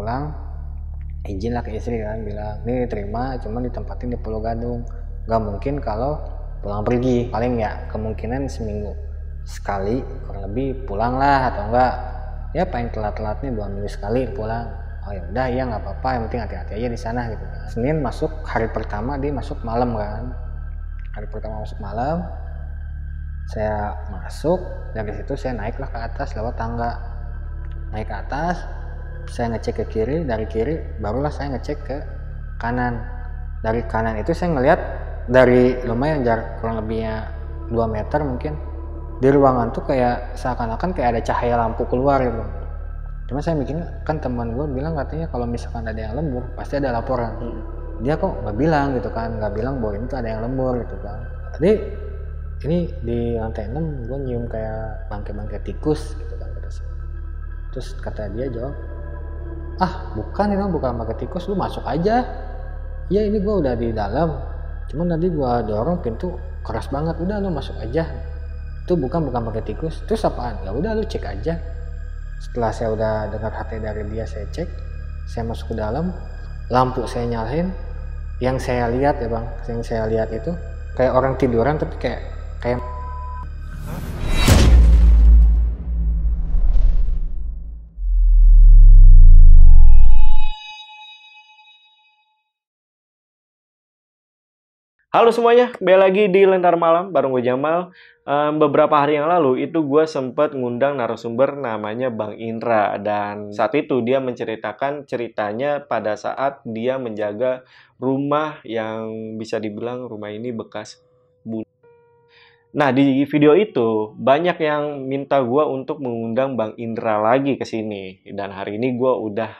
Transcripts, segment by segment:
pulang, izin lah ke istri kan, bilang nih terima, cuman ditempatin di Pulau Gadung. Gak mungkin kalau pulang pergi, paling ya kemungkinan seminggu sekali kurang lebih pulang lah, atau enggak ya paling telat-telatnya 2 minggu sekali pulang. Oh ya udah, ya nggak apa-apa, yang penting hati-hati aja di sana gitu kan. Senin masuk, hari pertama dia masuk malam kan, hari pertama masuk malam, saya masuk, dari situ saya naiklah ke atas lewat tangga, naik ke atas, saya ngecek ke kiri, dari kiri barulah saya ngecek ke kanan. Dari kanan itu saya ngelihat dari lumayan jarak kurang lebihnya 2 meter mungkin, di ruangan tuh kayak seakan-akan kayak ada cahaya lampu keluar ya bang. Cuma saya mikirnya, kan teman gue bilang katanya kalau misalkan ada yang lembur pasti ada laporan. Dia kok nggak bilang gitu kan, nggak bilang bahwa ini tuh ada yang lembur gitu kan. Jadi ini di lantai 6 gue nyium kayak bangkai-bangkai tikus gitu kan. Terus kata dia jawab, ah bukan ini bukan bangkai tikus, lu masuk aja. Ya ini gue udah di dalam, cuman tadi gue dorong pintu keras banget, udah lu masuk aja. Itu bukan bangkai tikus. Terus apaan? Ya udah lu cek aja. Setelah saya udah dengar hati dari dia, saya cek, saya masuk ke dalam, lampu saya nyalain. Yang saya lihat ya bang, yang saya lihat itu kayak orang tiduran tapi kayak Halo semuanya, kembali lagi di Lentera Malam bareng gue Jamal. Beberapa hari yang lalu itu gue sempat ngundang narasumber namanya Bang Indra. Dan saat itu dia menceritakan ceritanya pada saat dia menjaga rumah yang bisa dibilang rumah ini bekas bunuh. Nah, di video itu banyak yang minta gue untuk mengundang Bang Indra lagi ke sini. Dan hari ini gue udah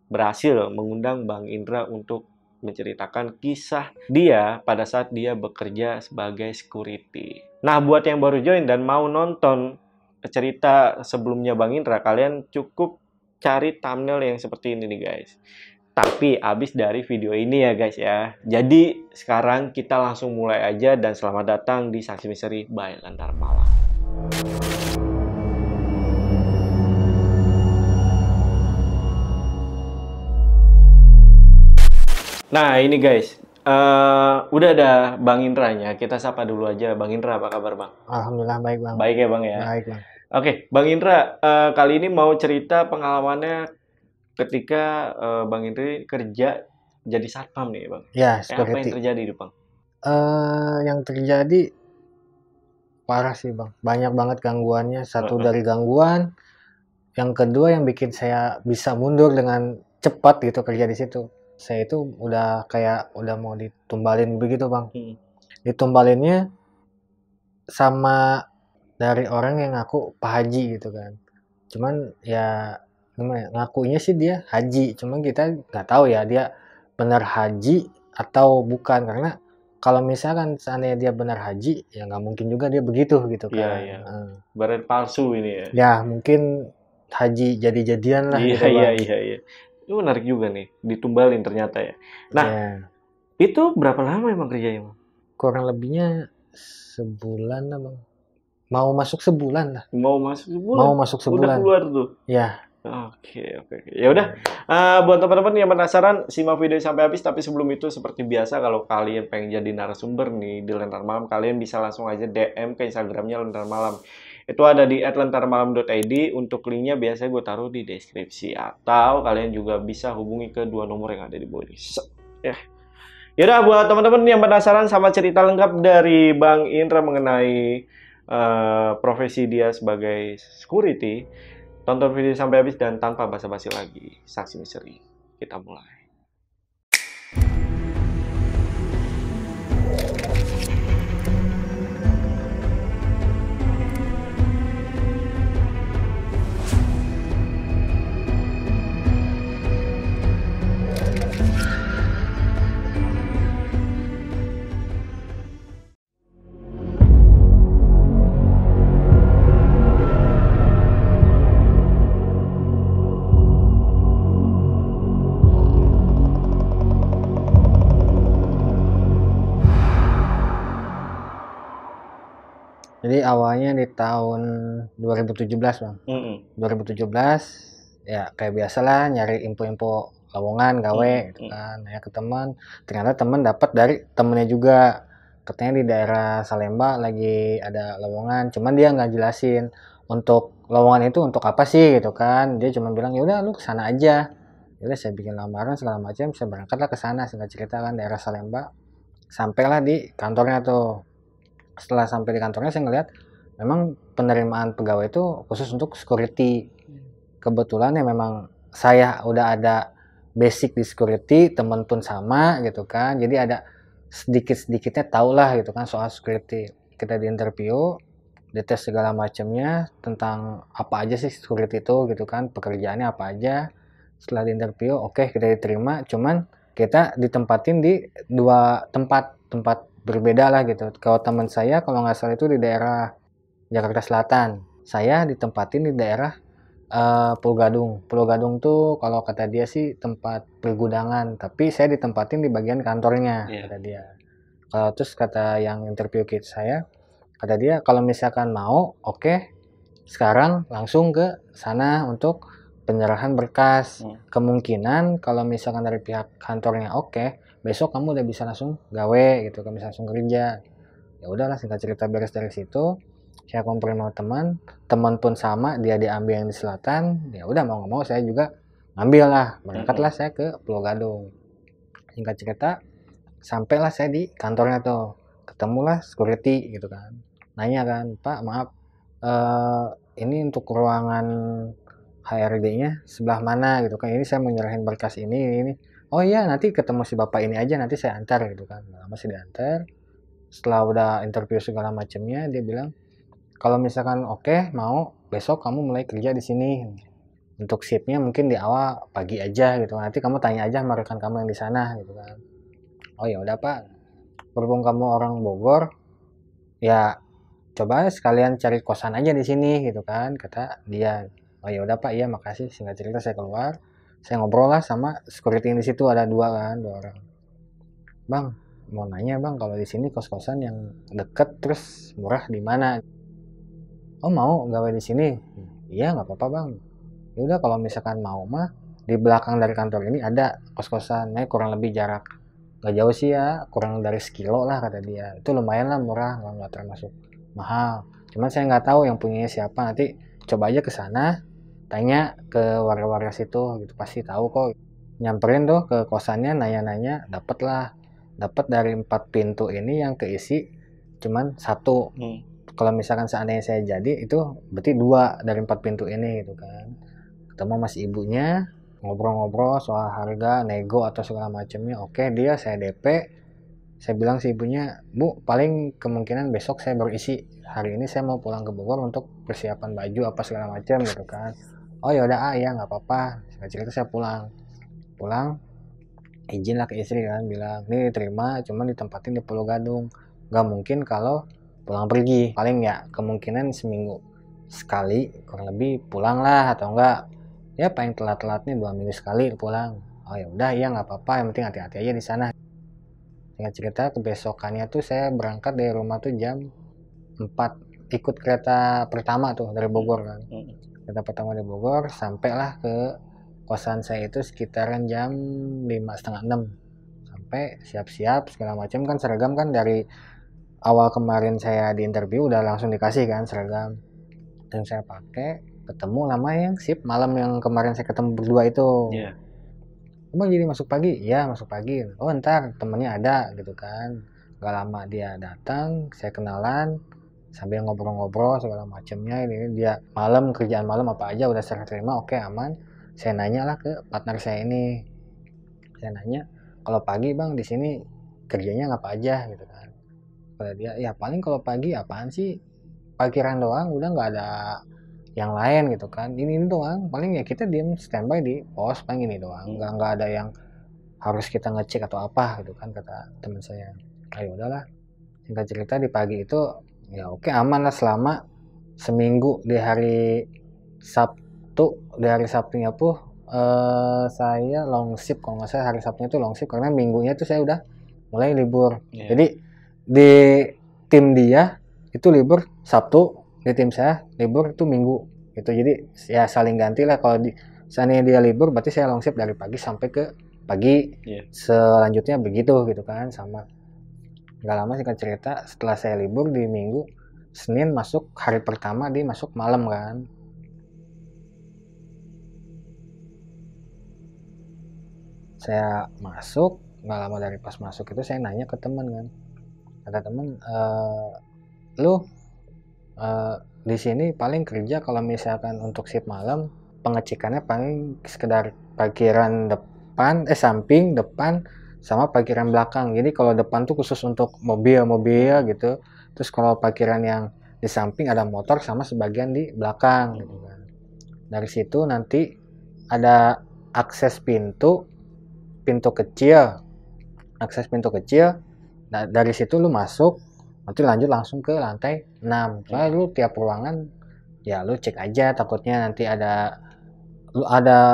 berhasil mengundang Bang Indra untuk menceritakan kisah dia pada saat dia bekerja sebagai security. Nah, buat yang baru join dan mau nonton cerita sebelumnya Bang Indra, kalian cukup cari thumbnail yang seperti ini nih guys. Tapi abis dari video ini ya guys ya. Jadi sekarang kita langsung mulai aja dan selamat datang di Saksi Misteri by Lentera Malam. Nah ini guys, udah ada Bang Indranya. Kita sapa dulu aja. Bang Indra, apa kabar Bang? alhamdulillah baik bang. Baik ya Bang ya? Baik bang. Oke, Bang Indra, kali ini mau cerita pengalamannya ketika Bang Indra kerja jadi satpam nih Bang. Ya, Apa yang security. terjadi nih Bang? Yang terjadi parah sih bang, banyak banget gangguannya. Satu dari gangguan, yang kedua yang bikin saya bisa mundur dengan cepat gitu kerja di situ. Saya itu udah mau ditumbalin begitu bang. Ditumbalinnya sama dari orang yang ngaku Pak Haji gitu kan. Cuman ya gimana ya, ngakunya sih dia haji, cuman kita nggak tahu ya dia benar haji atau bukan, karena kalau misalkan seandainya dia benar haji ya nggak mungkin juga dia begitu gitu kan. Iya. Berarti palsu ini ya. Ya mungkin haji jadi-jadian lah gitu bang. Iya. Itu menarik juga nih, ditumbalin ternyata ya. Nah, itu berapa lama emang kerjanya Bang? Kurang lebihnya sebulan lah bang. Mau masuk sebulan lah. Mau masuk sebulan? Udah keluar tuh? Ya. Oke. Ya udah, buat teman-teman yang penasaran, simak video sampai habis. Tapi sebelum itu, seperti biasa, kalau kalian pengen jadi narasumber nih di Lentera Malam, kalian bisa langsung aja DM ke Instagramnya Lentera Malam. Itu ada di @lenteramalam.id. Untuk linknya biasanya gue taruh di deskripsi. Atau kalian juga bisa hubungi ke 2 nomor yang ada di bawah ini. Yaudah, buat teman-teman yang penasaran sama cerita lengkap dari Bang Indra mengenai profesi dia sebagai security, tonton video sampai habis dan tanpa basa-basi lagi, Saksi Misteri, kita mulai. Jadi awalnya di tahun 2017 bang. 2017 ya kayak biasalah nyari info-info lowongan gawe gitu kan, nanya ke teman, ternyata teman dapat dari temennya juga, katanya di daerah Salemba lagi ada lowongan, cuman dia nggak jelasin untuk lowongan itu untuk apa sih gitu kan, dia cuma bilang ya udah lu kesana aja. Ya udah saya bikin lamaran segala macam, saya berangkatlah ke sana, singkat cerita kan daerah Salemba, sampailah di kantornya tuh. Setelah sampai di kantornya saya ngeliat memang penerimaan pegawai itu khusus untuk security. Kebetulan ya memang saya udah ada basic di security, temen pun sama gitu kan, jadi ada sedikit-sedikitnya tau lah gitu kan soal security. Kita di interview, dites segala macamnya tentang apa aja sih security itu gitu kan, pekerjaannya apa aja. Setelah di interview, oke, kita diterima, cuman kita ditempatin di dua tempat berbeda lah gitu. Kalau teman saya kalau nggak salah itu di daerah Jakarta Selatan, saya ditempatin di daerah Pulau Gadung. Pulau Gadung tuh kalau kata dia sih tempat pergudangan, tapi saya ditempatin di bagian kantornya, kata dia. Kalau terus kata yang interview saya, kata dia kalau misalkan mau, oke, sekarang langsung ke sana untuk penyerahan berkas. Kemungkinan kalau misalkan dari pihak kantornya oke, besok kamu udah bisa langsung gawe gitu, kamu bisa langsung kerja. Ya udahlah, singkat cerita beres dari situ. Saya kompromi sama teman pun sama, dia diambil yang di selatan, ya udah mau nggak mau saya juga ngambil lah, berangkatlah saya ke Pulau Gadung. Singkat cerita, sampailah saya di kantornya tuh, ketemulah security gitu kan, nanya kan, Pak maaf, ini untuk ruangan HRD-nya sebelah mana gitu kan, ini saya mau nyerahin berkas ini. Oh iya, nanti ketemu si bapak ini aja, nanti saya antar gitu kan. Masih diantar. Setelah udah interview segala macamnya, dia bilang kalau misalkan oke, mau besok kamu mulai kerja di sini. Untuk shiftnya mungkin di awal pagi aja gitu. Nanti kamu tanya aja sama rekan kamu yang di sana gitu kan. Oh ya udah Pak, berhubung kamu orang Bogor, ya coba sekalian cari kosan aja di sini gitu kan, kata dia. Oh ya udah Pak, iya makasih. Singkat cerita saya keluar, saya ngobrol lah sama security di situ, ada dua orang. Bang, mau nanya bang, kalau di sini kos-kosan yang deket terus murah di mana? Oh mau gawe di sini? Iya nggak apa-apa bang. Ya udah kalau misalkan mau mah di belakang dari kantor ini ada kos-kosan, kurang lebih jarak nggak jauh sih ya, kurang dari sekilo lah kata dia. Itu lumayan lah murah, nggak termasuk mahal. Cuman saya nggak tahu yang punyanya siapa, nanti coba aja ke sana, tanya ke warga-warga situ gitu, pasti tahu kok. Nyamperin tuh ke kosannya, nanya-nanya, dapat dari 4 pintu ini yang keisi cuman satu. Kalau misalkan seandainya saya jadi, itu berarti 2 dari 4 pintu ini gitu kan. Ketemu mas ibunya, ngobrol-ngobrol soal harga, nego atau segala macamnya. Oke, dia saya DP. Saya bilang si ibunya, Bu, paling kemungkinan besok saya baru isi. Hari ini saya mau pulang ke Bogor untuk persiapan baju apa segala macam gitu kan. Oh ya udah, ya nggak apa-apa. Singkat cerita saya pulang, izin lah ke istri kan, bilang nih terima, cuman ditempatin di Pulau Gadung. Nggak mungkin kalau pulang pergi, paling ya kemungkinan seminggu sekali kurang lebih pulang lah, atau enggak ya paling telat-telatnya 2 minggu sekali pulang. Oh ya udah, ya nggak apa-apa, yang penting hati-hati aja di sana. Singkat cerita kebesokannya tuh saya berangkat dari rumah tuh jam 4, ikut kereta pertama tuh dari Bogor kan. Kereta pertama dari Bogor, sampailah ke kosan saya itu sekitaran jam 5:30, 6. Sampai siap-siap segala macam kan, seragam kan dari awal kemarin saya di interview udah langsung dikasih kan seragam, dan saya pakai. Ketemu lama yang shift malam yang kemarin saya ketemu berdua itu. Bang jadi masuk pagi? Iya masuk pagi. Oh ntar temennya ada gitu kan. Gak lama dia datang, saya kenalan, sambil ngobrol-ngobrol segala macamnya. Ini dia malam, kerjaan malam apa aja udah saya terima, oke aman. Saya nanya lah ke partner saya ini. Saya nanya, kalau pagi bang di sini kerjanya apa aja gitu kan. Kata dia, ya paling kalau pagi apaan sih, parkiran doang, udah nggak ada yang lain gitu kan. Ini doang, paling ya kita diem standby di pos, paling ini doang, nggak ada yang harus kita ngecek atau apa gitu kan, kata teman saya. Ayo udahlah, singkat cerita di pagi itu ya oke aman lah selama seminggu. Di hari Sabtunya tuh saya long shift, kalau nggak salah hari Sabtunya tuh long shift, karena minggunya tuh saya udah mulai libur. Jadi di tim dia itu libur Sabtu, di tim saya libur itu Minggu gitu. Jadi ya saling ganti lah, kalau di seandainya dia libur berarti saya long shift dari pagi sampai ke pagi. Selanjutnya begitu gitu kan. Sama nggak lama singkat cerita setelah saya libur di minggu, Senin masuk hari pertama dia masuk malam kan. Saya masuk, nggak lama dari pas masuk itu saya nanya ke teman kan, kata teman, lu di sini paling kerja kalau misalkan untuk shift malam pengecekannya paling sekedar parkiran depan, samping, depan, sama parkiran belakang. Jadi kalau depan tuh khusus untuk mobil gitu, terus kalau parkiran yang di samping ada motor sama sebagian di belakang gitu kan. Dari situ nanti ada akses pintu kecil, nah, dari situ lu masuk nanti lanjut langsung ke lantai 6. Soalnya lu tiap ruangan ya lu cek aja, takutnya nanti ada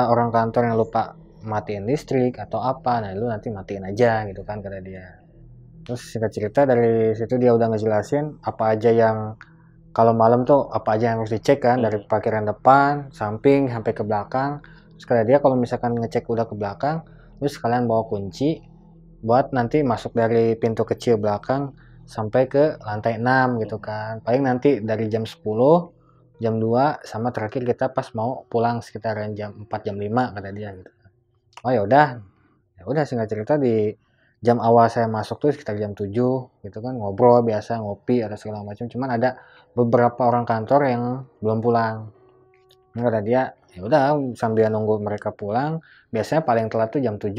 orang kantor yang lupa matiin listrik atau apa, nah lu nanti matiin aja gitu kan kata dia. Terus singkat cerita dari situ dia udah ngejelasin apa aja yang kalau malam tuh apa aja yang harus dicek kan, dari parkiran depan, samping sampai ke belakang. Terus kata dia kalau misalkan ngecek udah ke belakang, terus kalian bawa kunci buat nanti masuk dari pintu kecil belakang sampai ke lantai 6 gitu kan. Paling nanti dari jam 10, jam 2 sama terakhir kita pas mau pulang sekitaran jam 4 jam 5 kata dia gitu. Oh ya udah singkat cerita di jam awal saya masuk tuh sekitar jam 7 gitu kan, ngobrol biasa, ngopi atau segala macam. Cuman ada beberapa orang kantor yang belum pulang. Kata dia, ya udah sambil nunggu mereka pulang, biasanya paling telat tuh jam 7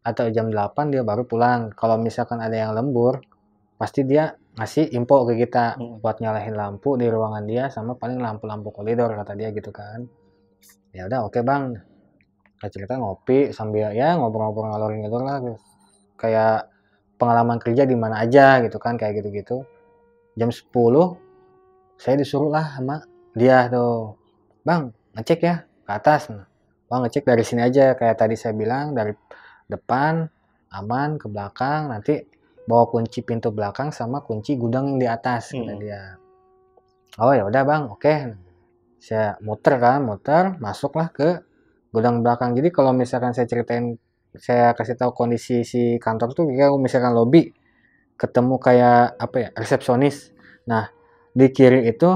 atau jam 8 dia baru pulang. Kalau misalkan ada yang lembur, pasti dia ngasih info ke kita buat nyalahin lampu di ruangan dia sama paling lampu-lampu koridor kata dia gitu kan. Ya udah oke bang. Kita cerita ngopi sambil ya ngobrol-ngobrol ngalor ngidul lah, kayak pengalaman kerja di mana aja gitu kan, kayak gitu-gitu. Jam 10 saya disuruh lah sama dia tuh, bang ngecek ya ke atas. Bang ngecek dari sini aja kayak tadi saya bilang, dari depan aman, ke belakang nanti bawa kunci pintu belakang sama kunci gudang yang di atas kata dia. Oh ya udah bang, oke. Saya muter masuklah ke gudang belakang. Jadi kalau misalkan saya kasih tahu kondisi si kantor tuh, kalau misalkan lobby ketemu kayak apa ya, resepsionis. Nah di kiri itu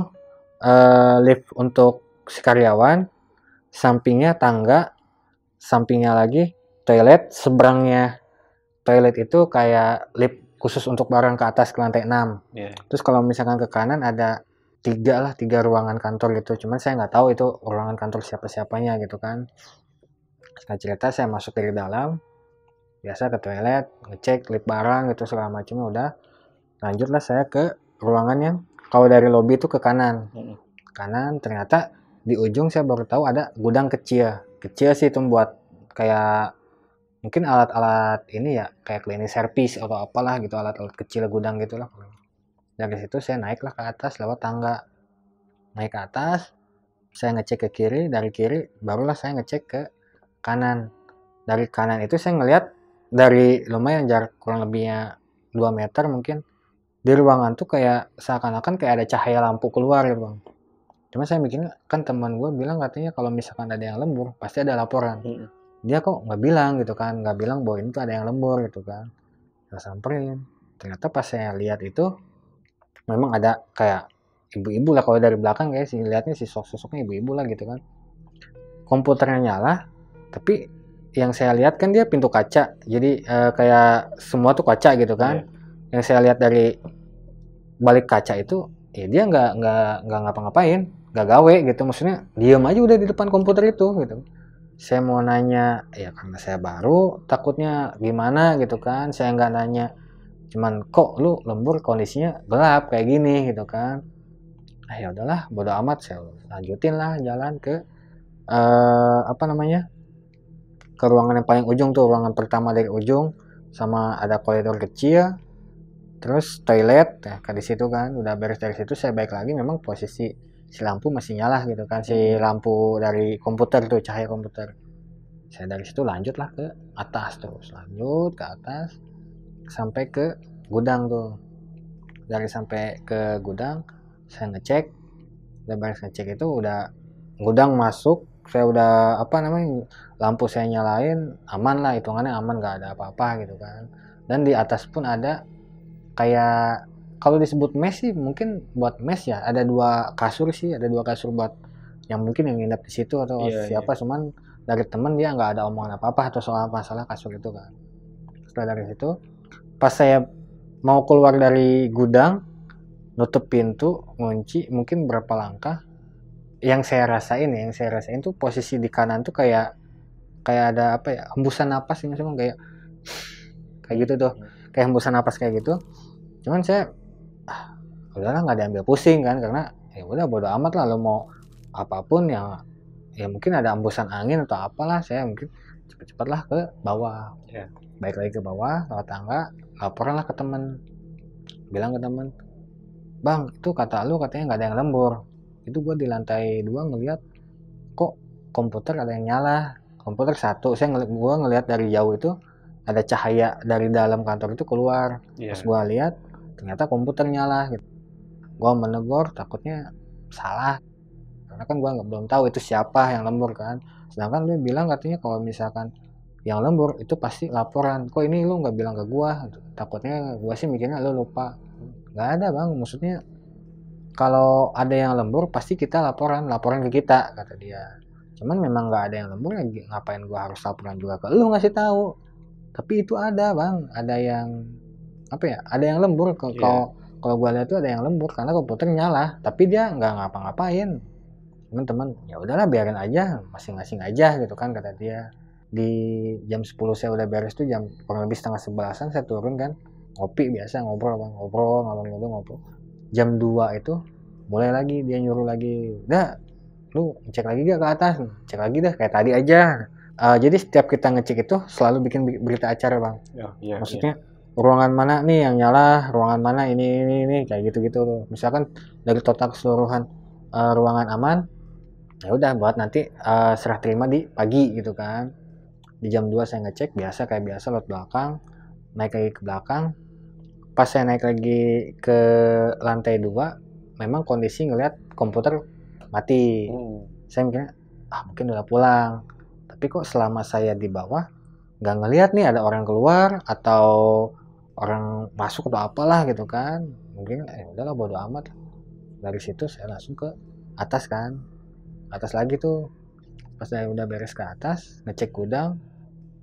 lift untuk si karyawan, sampingnya tangga, sampingnya lagi toilet, seberangnya toilet itu kayak lift khusus untuk barang ke atas ke lantai 6. Terus kalau misalkan ke kanan ada tiga ruangan kantor gitu, cuman saya nggak tahu itu ruangan kantor siapa-siapanya gitu kan. Setelah cerita saya masuk dari dalam, biasa ke toilet, ngecek lift barang gitu segala macamnya udah. Lanjutlah saya ke ruangan yang kalau dari lobby itu ke kanan. Kanan ternyata di ujung saya baru tahu ada gudang kecil sih itu buat kayak mungkin alat-alat ini ya, kayak cleaning service atau apalah gitu, alat-alat kecil gudang gitulah. Dari situ saya naiklah ke atas lewat tangga, naik ke atas, saya ngecek ke kiri, dari kiri barulah saya ngecek ke kanan. Dari kanan itu saya ngelihat dari lumayan jarak kurang lebihnya 2 meter mungkin, di ruangan tuh kayak seakan-akan kayak ada cahaya lampu keluar gitu bang. Cuma saya mikirnya kan teman gue bilang katanya kalau misalkan ada yang lembur pasti ada laporan. Dia kok nggak bilang gitu kan, nggak bilang bahwa ini tuh ada yang lembur gitu kan. Saya samperin, ternyata pas saya lihat itu memang ada kayak ibu-ibu lah, kalau dari belakang kayak sih lihatnya si sosoknya ibu-ibu lah gitu kan. Komputernya nyala, tapi yang saya lihat kan dia pintu kaca, jadi kayak semua tuh kaca gitu kan. Yang saya lihat dari balik kaca itu ya dia nggak ngapa-ngapain, nggak gawe gitu, maksudnya diam aja udah di depan komputer itu gitu. Saya mau nanya ya karena saya baru takutnya gimana gitu kan, saya nggak nanya, cuman kok lu lembur kondisinya gelap kayak gini gitu kan. Ya udahlah bodo amat, saya lanjutin lah jalan ke ke ruangan yang paling ujung tuh, ruangan pertama dari ujung, sama ada koridor kecil, terus toilet. Nah di situ kan udah beres, dari situ saya balik lagi, memang posisi si lampu masih nyala gitu kan, si lampu dari komputer tuh, cahaya komputer. Saya dari situ lanjutlah ke atas, terus lanjut ke atas sampai ke gudang tuh. Dari sampai ke gudang saya ngecek, udah beres ngecek itu udah gudang masuk, saya udah apa namanya lampu saya nyalain, aman lah, hitungannya aman, nggak ada apa-apa gitu kan. Dan di atas pun ada kayak, kalau disebut mes sih mungkin buat mes ya, ada 2 kasur sih, ada 2 kasur buat yang mungkin yang nginep di situ atau siapa, cuman dari temen dia nggak ada omongan apa-apa atau soal masalah kasur itu kan. Setelah dari situ, pas saya mau keluar dari gudang, nutup pintu, ngunci, mungkin berapa langkah, yang saya rasain tuh posisi di kanan tuh kayak ada apa ya, hembusan napas ini semua, kayak gitu tuh, kayak hembusan napas kayak gitu. Cuman saya udahlah, nggak diambil pusing kan, karena ya udah bodo amat lah, lo mau apapun ya mungkin ada hembusan angin atau apalah, saya mungkin cepet-cepet lah ke bawah. Baik lagi ke bawah lewat tangga, laporan lah ke temen, bilang ke temen, bang itu kata lu katanya nggak ada yang lembur. Itu gue di lantai 2 ngeliat kok komputer ada yang nyala, komputer satu. Gue ngeliat dari jauh itu ada cahaya dari dalam kantor itu keluar. Pas gue lihat ternyata komputer nyala gitu. Gue menegur, takutnya salah, karena kan gue belum tahu itu siapa yang lembur kan. Sedangkan lu bilang katanya kalau misalkan yang lembur itu pasti laporan, kok ini lu nggak bilang ke gue. Takutnya gue sih mikirnya lu lupa. Nggak ada bang, maksudnya kalau ada yang lembur pasti kita laporan ke kita, kata dia. Cuman memang nggak ada yang lembur, ngapain gua harus laporan juga ke lu ngasih tahu. Tapi itu ada bang, ada yang apa ya, ada yang lembur. Kalau gua lihat tuh ada yang lembur karena komputer nyala, tapi dia nggak ngapa-ngapain. Teman-teman, ya udahlah biarin aja, masing-masing aja gitu kan, kata dia. Di jam 10 saya udah beres tuh, jam kurang lebih setengah 11-an saya turun kan, ngopi biasa, ngobrol bang, ngobrol. Jam 2 itu mulai lagi dia nyuruh lagi, dah lu cek lagi gak ke atas, cek lagi dah kayak tadi aja. Jadi setiap kita ngecek itu selalu bikin berita acara bang. Maksudnya ruangan mana nih yang nyala, ruangan mana ini kayak gitu Misalkan dari total keseluruhan ruangan aman, ya udah buat nanti serah terima di pagi gitu kan. Di jam 2 saya ngecek kayak biasa lewat belakang, naik lagi ke belakang. Pas saya naik lagi ke lantai 2, memang kondisi ngeliat komputer mati. Saya mikirnya mungkin udah pulang, tapi kok selama saya di bawah nggak ngeliat nih ada orang keluar atau orang masuk atau apalah gitu kan. Mungkin udahlah bodo amat. Dari situ saya langsung ke atas kan, atas lagi tuh. Pas saya udah beres ke atas, ngecek gudang,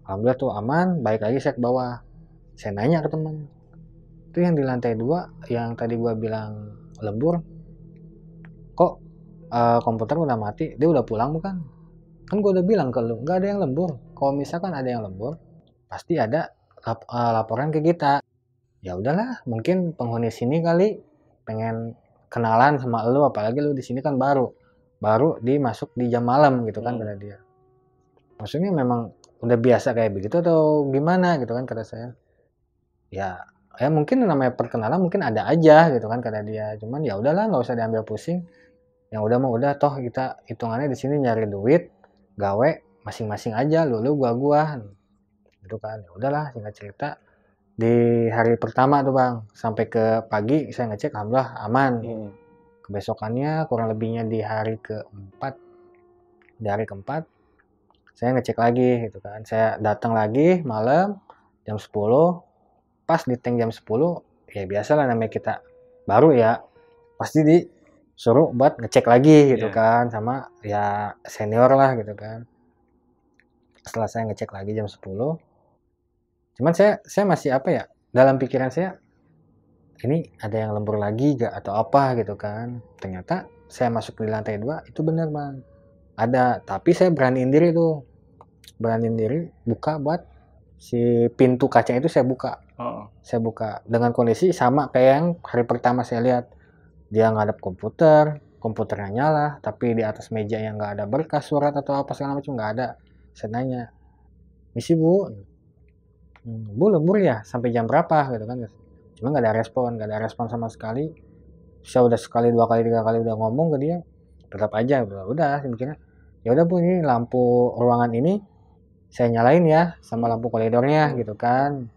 alhamdulillah tuh aman. Balik lagi saya ke bawah, saya nanya ke teman, itu yang di lantai 2 yang tadi gua bilang lembur, kok komputer udah mati, dia udah pulang bukan? Kan gua udah bilang ke lu nggak ada yang lembur. Kalau misalkan ada yang lembur pasti ada laporan ke kita. Ya udahlah, mungkin penghuni sini kali pengen kenalan sama lu, apalagi lu di sini kan baru dimasuk di jam malam gitu kan, kata dia. Maksudnya memang udah biasa kayak begitu atau gimana gitu kan, kata saya. Ya mungkin namanya perkenalan mungkin ada aja gitu kan, kata dia. Cuman ya udahlah, nggak usah diambil pusing. Yang udah mau udah, toh kita hitungannya di sini nyari duit, gawe masing-masing aja, lu gua gitu kan. Ya udahlah, singkat cerita di hari pertama tuh bang, sampai ke pagi saya ngecek alhamdulillah aman. Kebesokannya kurang lebihnya di hari keempat saya ngecek lagi gitu kan. Saya datang lagi malam jam 10, pas di tank jam 10, ya biasalah namanya kita baru ya, pasti disuruh buat ngecek lagi gitu kan, sama ya senior lah gitu kan. Setelah saya ngecek lagi jam 10, cuman saya masih apa ya, dalam pikiran saya ini ada yang lembur lagi gak atau apa gitu kan. Ternyata saya masuk di lantai 2 itu bener bang, ada. Tapi saya beraniin diri buka buat si pintu kaca itu, saya buka. Saya buka dengan kondisi sama kayak yang hari pertama saya lihat. Dia ngadep komputernya nyala, tapi di atas meja yang nggak ada berkas surat atau apa segala macam, nggak ada. Saya nanya, misi bu, lembur ya sampai jam berapa gitu kan. Cuma nggak ada respon sama sekali. Saya udah sekali, 2 kali, 3 kali udah ngomong ke dia, tetap aja. Udah mikirnya, ya udah bu, ini lampu ruangan ini saya nyalain ya sama lampu koridornya gitu kan.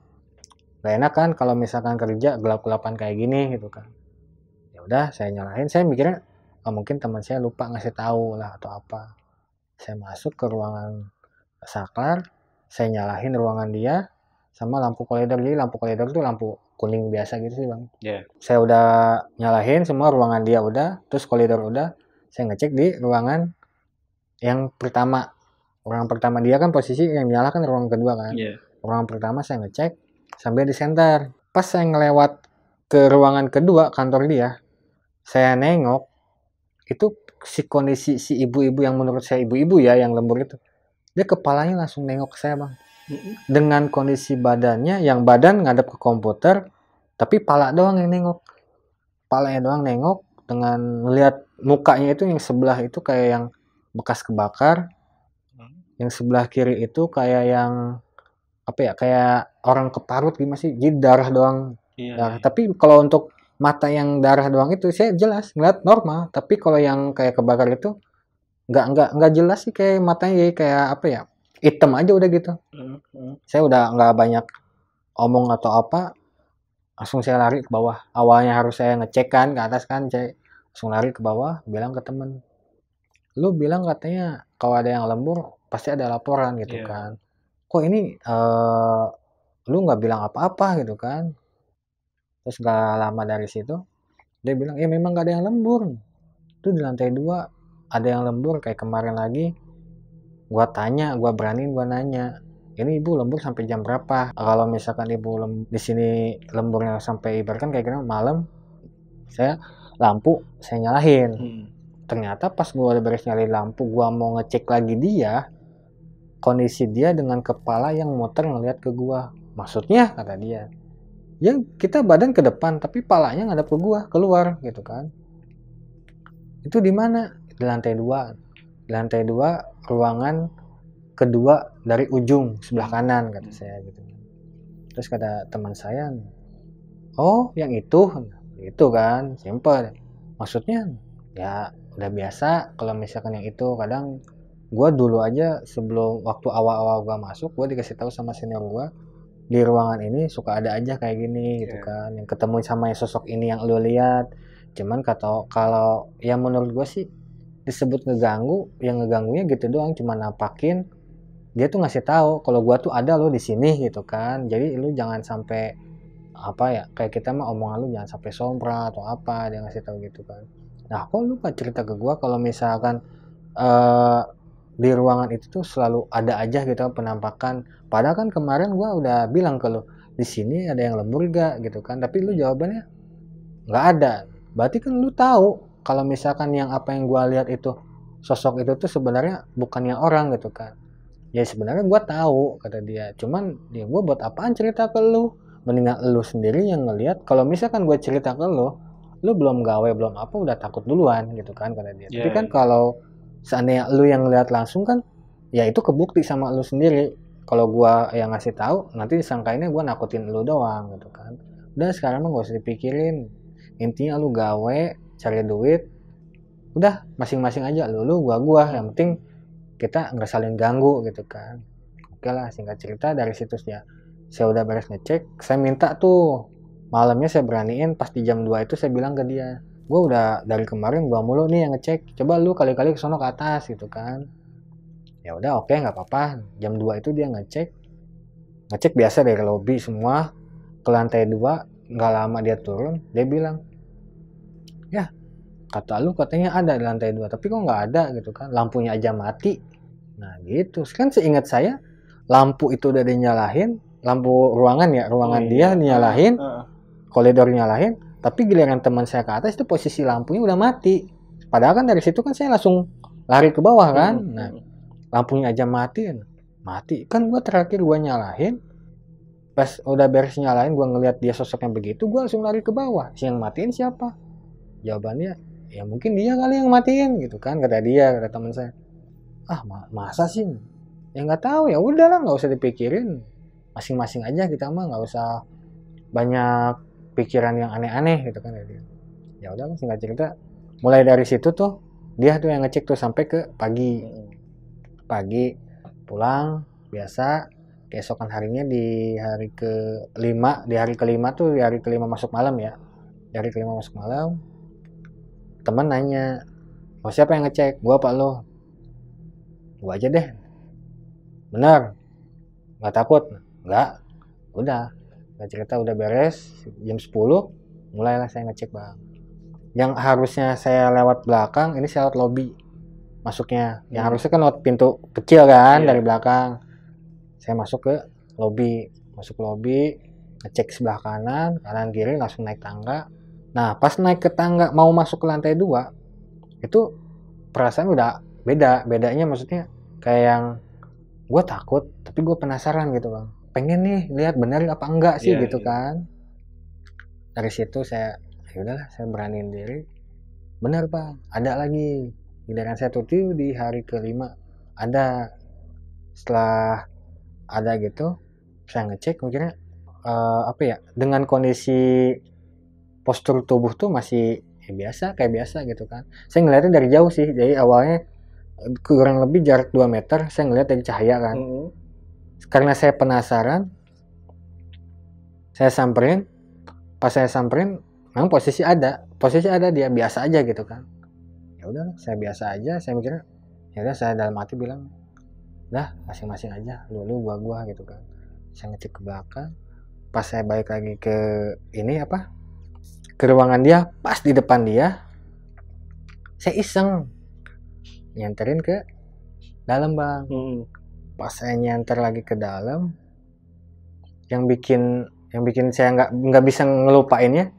Gak enak kan kalau misalkan kerja gelap-gelapan kayak gini gitu kan. Ya udah saya nyalain. Saya mikirnya mungkin teman saya lupa ngasih tahu lah atau apa. Saya masuk ke ruangan saklar, saya nyalain ruangan dia sama lampu koridor. Jadi lampu koridor itu lampu kuning biasa gitu sih, Bang. Saya udah nyalain semua, ruangan dia udah, terus koridor udah. Saya ngecek di ruangan yang pertama. Ruangan pertama dia kan posisi yang nyala kan ruangan kedua kan. Ruangan pertama saya ngecek sambil di center. Pas saya ngelewat ke ruangan kedua kantor dia, saya nengok itu kondisi si ibu-ibu yang menurut saya ibu-ibu ya yang lembur itu, dia kepalanya langsung nengok ke saya, Bang. Dengan kondisi badannya yang badan ngadep ke komputer, tapi pala doang yang nengok. Palanya doang nengok, dengan melihat mukanya itu yang sebelah itu kayak yang bekas kebakar, yang sebelah kiri itu kayak yang apa ya, kayak orang keparut gimana sih, jadi darah doang. Darah. Tapi kalau untuk mata yang darah doang itu saya jelas ngeliat normal, tapi kalau yang kayak kebakar itu nggak jelas sih, kayak matanya jadi kayak apa ya, hitam aja udah gitu. Saya udah nggak banyak omong atau apa, langsung saya lari ke bawah. Awalnya harus saya ngecek kan ke atas kan, saya langsung lari ke bawah, bilang ke temen, lu bilang katanya kalau ada yang lembur pasti ada laporan gitu kan, kok ini lu nggak bilang apa-apa gitu kan. Terus gak lama dari situ dia bilang, ya memang gak ada yang lembur tuh di lantai 2, ada yang lembur kayak kemarin lagi. Gua tanya, gua beraniin gua nanya, ini ibu lembur sampai jam berapa? Kalau misalkan ibu di sini lemburnya sampai ibaratkan kayak gini malam, saya lampu saya nyalain. Ternyata pas gua udah beres nyalain lampu, gua mau ngecek lagi dia, kondisi dia dengan kepala yang muter ngeliat ke gua. Maksudnya kata dia, ya kita badan ke depan tapi palanya ngadep ke gua keluar gitu kan. Itu di mana? Di lantai 2. Di lantai 2 ruangan kedua dari ujung sebelah kanan kata saya gitu. Terus kata teman saya, oh yang itu kan simple. Maksudnya ya udah biasa kalau misalkan yang itu. Kadang gue dulu aja sebelum waktu awal-awal gue masuk, gue dikasih tahu sama senior gue, di ruangan ini suka ada aja kayak gini gitu kan, yang ketemu sama sosok ini yang lu lihat. Cuman kalau yang menurut gue sih disebut ngeganggu, yang ngeganggunya gitu doang, cuma nampakin dia tuh ngasih tahu kalau gue tuh ada lo di sini gitu kan. Jadi lu jangan sampai apa ya, kayak kita mah omongan lu jangan sampai sombra atau apa, dia ngasih tahu gitu kan. Nah kok lu gak cerita ke gue kalau misalkan di ruangan itu tuh selalu ada aja gitu penampakan, padahal kan kemarin gua udah bilang ke lu di sini ada yang lembur gak gitu kan, tapi lu jawabannya nggak ada. Berarti kan lu tahu kalau misalkan yang apa yang gua lihat itu, sosok itu tuh sebenarnya bukannya orang gitu kan. Ya sebenarnya gua tahu kata dia, cuman ya gua buat apaan cerita ke lu, mendingan lu sendiri yang ngelihat. Kalau misalkan gua cerita ke lu belum gawe belum apa udah takut duluan gitu kan kata dia. Tapi kan kalau seandainya lu yang ngeliat langsung kan, ya itu kebukti sama lu sendiri. Kalau gua yang ngasih tahu, nanti disangkainnya gua nakutin lu doang gitu kan. Udah sekarang mah gak usah dipikirin. Intinya lu gawe, cari duit, udah masing-masing aja, lu gua. Yang penting kita nggak saling ganggu gitu kan. Oke lah, singkat cerita dari situsnya saya udah beres ngecek. Saya minta tuh malamnya saya beraniin, pas di jam 2 itu saya bilang ke dia, gue udah dari kemarin gua mulu nih yang ngecek, coba lu kali-kali kesono ke atas gitu kan. Ya udah oke, nggak apa-apa. Jam 2 itu dia ngecek biasa dari lobi semua ke lantai 2. Nggak lama dia turun, dia bilang, ya kata lu katanya ada di lantai 2 tapi kok nggak ada gitu kan, lampunya aja mati. Nah gitu kan, seingat saya lampu itu udah dinyalain, lampu ruangan ya, ruangan dia nyalain, koridor nyalain, tapi giliran teman saya ke atas itu posisi lampunya udah mati. Padahal kan dari situ kan saya langsung lari ke bawah kan. Nah lampunya aja mati kan. Gua terakhir gua nyalain, pas udah beres nyalain gua ngelihat dia sosoknya begitu, gua langsung lari ke bawah. Yang matiin siapa? Jawabannya ya mungkin dia kali yang matiin gitu kan, kata teman saya. Masa sih? Ya nggak tahu, ya udahlah nggak usah dipikirin, masing-masing aja kita mah, nggak usah banyak pikiran yang aneh-aneh gitu kan. Ya udah, singkat cerita mulai dari situ tuh dia tuh yang ngecek tuh sampai ke pagi pulang biasa. Keesokan harinya di hari kelima tuh, di hari kelima masuk malam ya, di hari kelima masuk malam teman nanya, siapa yang ngecek, gua apa lo? gua aja deh, bener, nggak takut, nggak, udah, nggak cerita, udah beres. Jam 10 mulailah saya ngecek bang. Yang harusnya saya lewat belakang, ini saya lewat lobby masuknya. Yang harusnya kan lewat pintu kecil kan, dari belakang. Saya masuk ke lobby, ngecek sebelah kanan kiri, langsung naik tangga. Nah pas naik ke tangga mau masuk ke lantai 2, itu perasaan udah bedanya maksudnya kayak yang gue takut tapi gue penasaran gitu bang, pengen nih lihat bener apa enggak sih gitu kan. Dari situ saya ya udahlah, saya beraniin diri, bener bang, ada lagi. Giliran saya tuh di hari kelima ada. Setelah ada gitu saya ngecek, mikirnya apa ya, dengan kondisi postur tubuh tuh masih ya biasa, kayak biasa gitu kan. Saya ngeliatnya dari jauh sih, jadi awalnya kurang lebih jarak 2 meter saya ngeliat dari cahaya kan. Karena saya penasaran, saya samperin. Pas saya samperin memang posisi ada dia biasa aja gitu kan. Ya udah, saya biasa aja, saya mikirnya ya udah, saya dalam hati bilang dah masing-masing aja, lu gua gitu kan. Saya ngecek ke belakang, pas saya balik lagi ke ini apa, ke ruangan dia, pas di depan dia saya iseng nyenterin ke dalam bang. Pas saya nyenter lagi ke dalam, yang bikin saya nggak bisa ngelupainnya,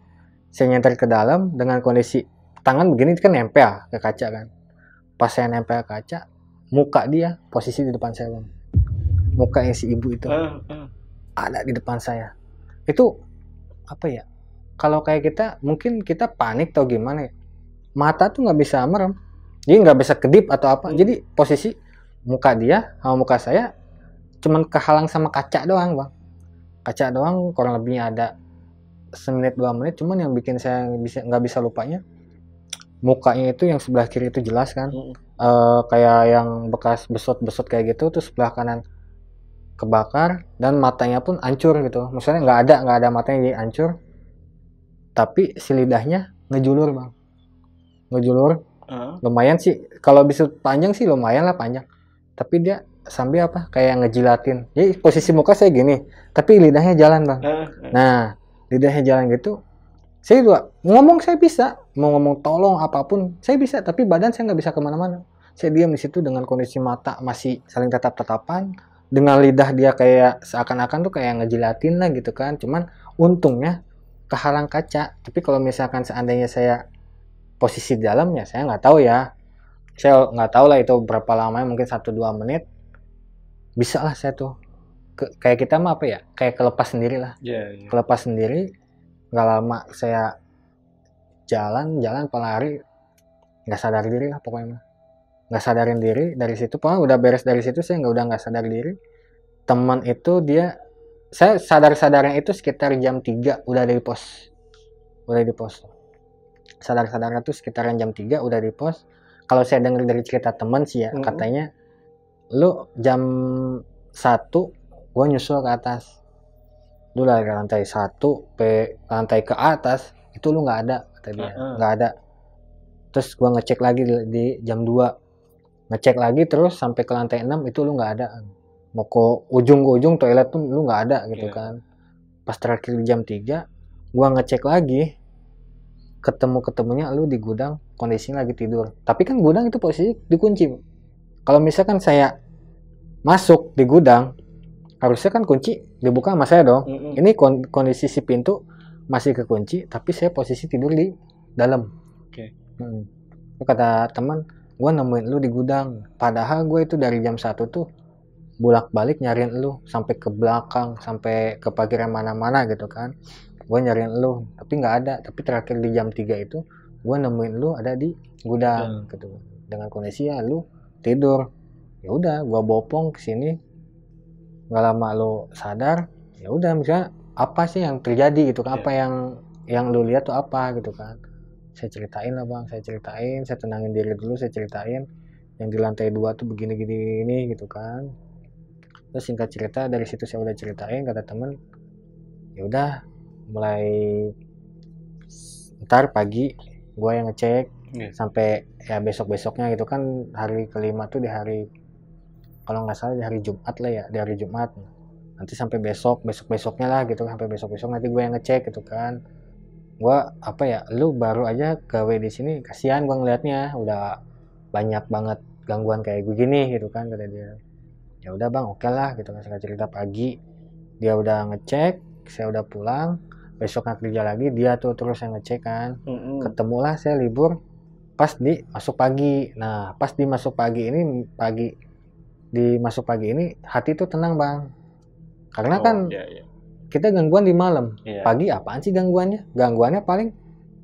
saya nyenter ke dalam dengan kondisi tangan begini kan nempel ke kaca kan. Pas saya nempel ke kaca, muka dia posisi di depan saya bang. Muka yang si ibu itu ada di depan saya. Itu apa ya, kalau kayak kita mungkin kita panik atau gimana ya, mata tuh nggak bisa merem, jadi nggak bisa kedip atau apa. Jadi posisi muka dia sama muka saya cuman kehalang sama kaca doang bang. Kaca doang, kurang lebihnya ada semenit 2 menit. Cuman yang bikin saya nggak bisa lupanya, mukanya itu yang sebelah kiri itu jelas kan, kayak yang bekas besot kayak gitu. Terus sebelah kanan kebakar dan matanya pun hancur gitu. Maksudnya nggak ada matanya, jadi hancur. Tapi si lidahnya ngejulur bang, lumayan sih. Kalau bisa panjang sih lumayan lah panjang. Tapi dia sambil apa, kayak ngejilatin. Jadi posisi muka saya gini, tapi lidahnya jalan bang. Nah lidahnya jalan gitu, saya juga ngomong, saya bisa mau ngomong tolong apapun saya bisa, tapi badan saya nggak bisa kemana-mana. Saya diam di situ dengan kondisi mata masih saling tatap-tatapan, dengan lidah dia kayak seakan-akan tuh kayak ngejilatin lah gitu kan. Cuman untungnya kehalang kaca. Tapi kalau misalkan seandainya saya posisi di dalam, ya saya nggak tahu ya, saya nggak tahu lah itu berapa lamanya, mungkin 1-2 menit bisa lah saya tuh kayak kita mah apa ya, kayak kelepas sendiri lah. Kelepas sendiri. Nggak lama saya jalan pelari, nggak sadar diri lah pokoknya, nggak sadarin diri. Dari situ pokoknya udah beres, dari situ saya nggak sadar diri. Teman itu dia, saya sadarnya itu sekitar jam 3 udah di pos. Sadarnya tuh sekitaran jam 3 udah di pos. Kalau saya dengar dari cerita teman sih ya, katanya lu jam 1 gua nyusul ke atas, lu dari lantai 1 ke lantai ke atas itu lu nggak ada, kata dia. Nggak ada. Terus gua ngecek lagi di jam 2, ngecek lagi terus sampai ke lantai 6 itu lu nggak ada. Mau ke ujung toilet tuh lu nggak ada gitu kan. Pas terakhir di jam 3 gua ngecek lagi, ketemunya lu di gudang, kondisinya lagi tidur. Tapi kan gudang itu posisi dikunci. Kalau misalkan saya masuk di gudang, harusnya kan kunci dibuka sama saya dong. Ini kondisi si pintu masih kekunci, tapi saya posisi tidur di dalam. Kata teman, gue nemuin lu di gudang. Padahal gue itu dari jam 1 tuh bolak-balik nyariin lu, sampai ke belakang, sampai ke parkiran mana-mana gitu kan. Gue nyariin lu, tapi nggak ada. Tapi terakhir di jam 3 itu gue nemuin lu ada di gudang gitu. Dengan kondisi ya lu tidur. Ya udah, gue bopong ke sini. Nggak lama lu sadar. Ya udah, misalnya apa sih yang terjadi gitu kan? Apa yang lu lihat tuh apa gitu kan? Saya ceritain lah bang, saya tenangin diri dulu, saya ceritain yang di lantai 2 tuh begini gitu kan. Terus singkat cerita dari situ saya udah ceritain, kata temen ya udah, mulai ntar pagi gue yang ngecek sampai ya besoknya gitu kan. Hari kelima tuh di hari kalau nggak salah di hari Jumat lah ya, di hari Jumat. Nanti sampai besoknya lah gitu, sampai besok nanti gue yang ngecek gitu kan. Gue apa ya, lu baru aja gawe di sini, kasihan gue ngelihatnya udah banyak banget gangguan kayak begini gitu kan, kata dia. Ya udah bang, oke lah gitu kan. Saya cerita pagi dia udah ngecek, saya udah pulang, besoknya kerja lagi dia tuh terus yang ngecek kan. Ketemulah saya libur pas di masuk pagi. Nah pas di masuk pagi ini hati tuh tenang bang, karena kan kita gangguan di malam. Pagi apaan sih gangguannya paling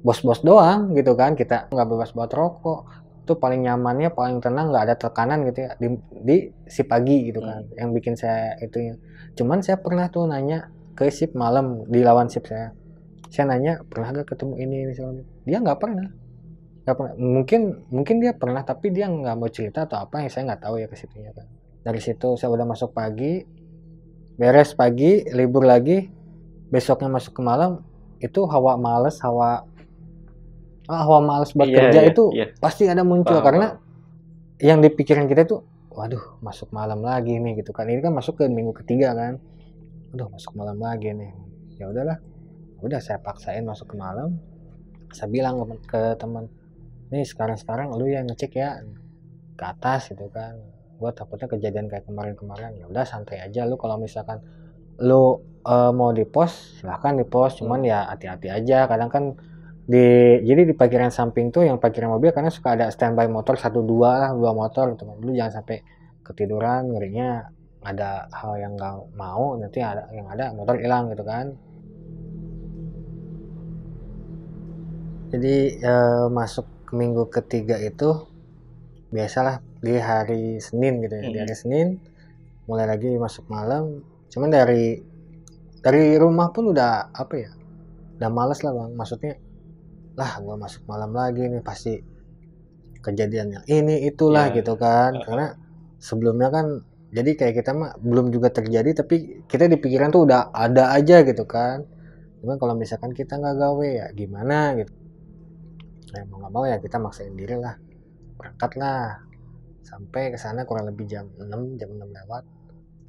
bos-bos doang gitu kan, kita nggak bebas buat rokok, itu paling nyamannya, paling tenang, nggak ada tekanan gitu ya di si pagi gitu kan. Yang bikin saya itu, cuman saya pernah tuh nanya ke shift malam di lawan shift saya nanya pernah gak ketemu ini misalnya, dia nggak pernah. Mungkin dia pernah tapi dia nggak mau cerita atau apa, yang saya nggak tahu ya ke situnya kan. Dari situ saya udah masuk pagi, beres pagi, libur lagi, besoknya masuk ke malam, itu hawa males buat kerja itu pasti ada muncul. Karena yang dipikirin kita tuh, waduh masuk malam lagi nih gitu kan. Ini kan masuk ke minggu ketiga kan, waduh masuk malam lagi nih. Ya udahlah, udah saya paksain masuk ke malam. Saya bilang ke teman, nih sekarang lu yang ngecek ya ke atas gitu kan, gua takutnya kejadian kayak kemarin. Ya udah santai aja, lu kalau misalkan lu mau di pos silahkan di pos, cuman ya hati-hati aja. Kadang kan jadi di parkiran samping tuh yang parkiran mobil, karena suka ada standby motor 1-2 motor gitu. Lu jangan sampai ketiduran, ngerinya ada hal yang nggak mau, nanti ada motor hilang gitu kan. Jadi masuk ke minggu ketiga itu biasalah di hari Senin gitu ya. Di hari Senin mulai lagi masuk malam. Cuman dari rumah pun udah apa ya, udah males lah bang. Maksudnya lah gua masuk malam lagi nih, pasti kejadiannya ini itulah gitu kan. Karena sebelumnya kan jadi kayak kita mah belum juga terjadi, tapi kita di pikiran tuh udah ada aja gitu kan. Cuman kalau misalkan kita nggak gawe ya gimana gitu. Nah, mau nggak mau ya kita maksain diri lah, berangkat lah. Sampai ke sana kurang lebih jam 6 lewat.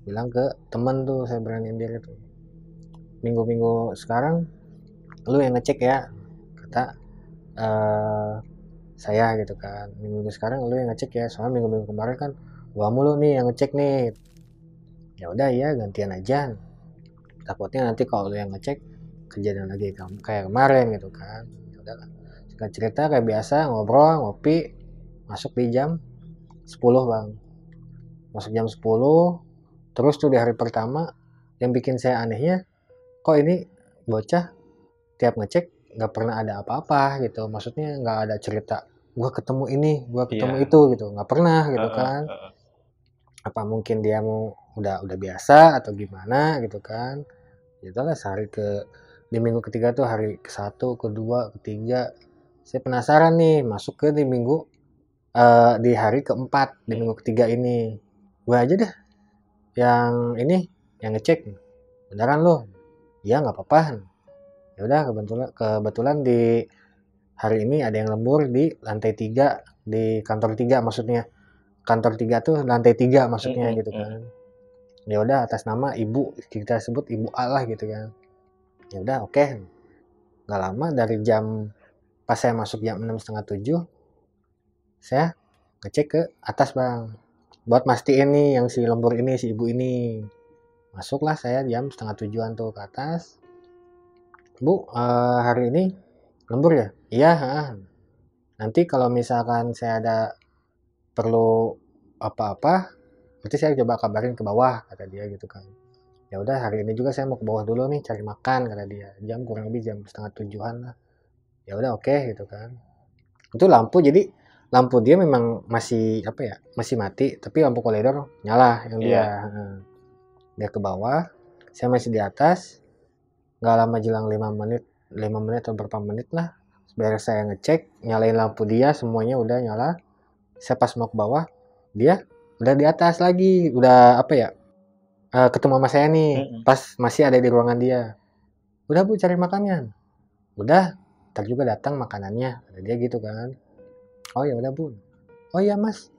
Bilang ke temen tuh, saya beraniin diri tuh, minggu sekarang lu yang ngecek ya, kata saya gitu kan. Minggu sekarang lu yang ngecek ya, soalnya minggu kemarin kan gua mulu nih yang ngecek nih. Ya udah ya gantian aja, takutnya nanti kalau lu yang ngecek kejadian lagi kayak kemarin gitu kan. Ya udahlah, singkat cerita kayak biasa ngobrol ngopi, masuk di jam 10 bang. Masuk jam 10, terus tuh di hari pertama yang bikin saya anehnya, kok ini bocah tiap ngecek nggak pernah ada apa-apa gitu. Maksudnya nggak ada cerita gua ketemu ini, gua ketemu itu gitu, nggak pernah gitu kan. Apa mungkin dia mau udah biasa atau gimana gitu kan. Itulah di minggu ketiga tuh, hari ke-1, kedua, ketiga, saya penasaran nih masuk ke di minggu di hari keempat, di minggu ketiga ini. Gue aja deh yang ngecek, beneran lo? Iya nggak apa-apa. Ya udah, kebetulan di hari ini ada yang lembur di lantai 3, di kantor 3 maksudnya. Kantor 3 tuh lantai 3 maksudnya gitu kan. Ya udah, atas nama ibu, kita sebut ibu A lah gitu kan. Ya udah, oke. Nggak lama dari pas saya masuk jam 6:30, saya ngecek ke atas bang, buat mastiin nih yang si lembur ini, si ibu ini. Masuklah saya jam 6:30 tuh ke atas. Bu, hari ini lembur ya? Iya. Nanti kalau misalkan saya ada perlu apa-apa, nanti saya coba kabarin ke bawah, kata dia gitu kan. Ya udah, hari ini juga saya mau ke bawah dulu nih cari makan, kata dia. Kurang lebih jam 6:30 lah. Ya udah, oke gitu kan. Itu lampu dia memang masih masih mati, tapi lampu koridor nyala yang dia ke bawah, saya masih di atas. Nggak lama jelang 5 menit atau berapa menit lah, beres saya ngecek, nyalain lampu dia, semuanya udah nyala. Saya pas mau ke bawah, dia udah di atas lagi, udah ketemu sama saya nih, pas masih ada di ruangan dia. Udah bu, cari makannya. Udah, ntar juga datang makanannya, kata dia gitu kan. Oh ya udah bu. Oh iya mas,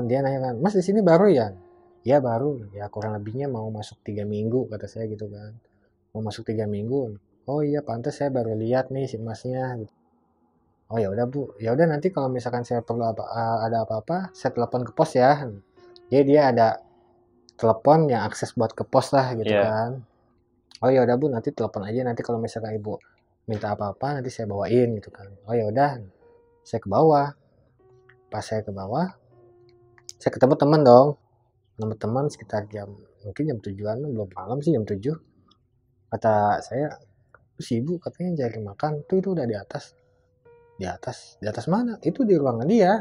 Dia nanya kan, Mas di sini baru ya? Ya baru, ya kurang lebihnya mau masuk 3 minggu kata saya gitu kan. Mau masuk 3 minggu. Oh iya pantas saya baru lihat nih si masnya. Gitu. Oh ya udah bu, ya udah nanti kalau misalkan saya perlu ada apa-apa, saya telepon ke pos ya. Jadi dia ada telepon yang akses buat ke pos lah gitu Iya. kan. Oh ya udah bu, nanti telepon aja nanti kalau misalkan ibu minta apa-apa nanti saya bawain gitu kan. Oh ya udah, saya ke bawah. Pas saya ke bawah, saya ketemu teman dong. Ketemu teman sekitar mungkin jam 7-an, belum malam sih jam 7. Kata saya, si ibu katanya cari makan, tuh itu udah di atas. Di atas mana? Itu di ruangan dia.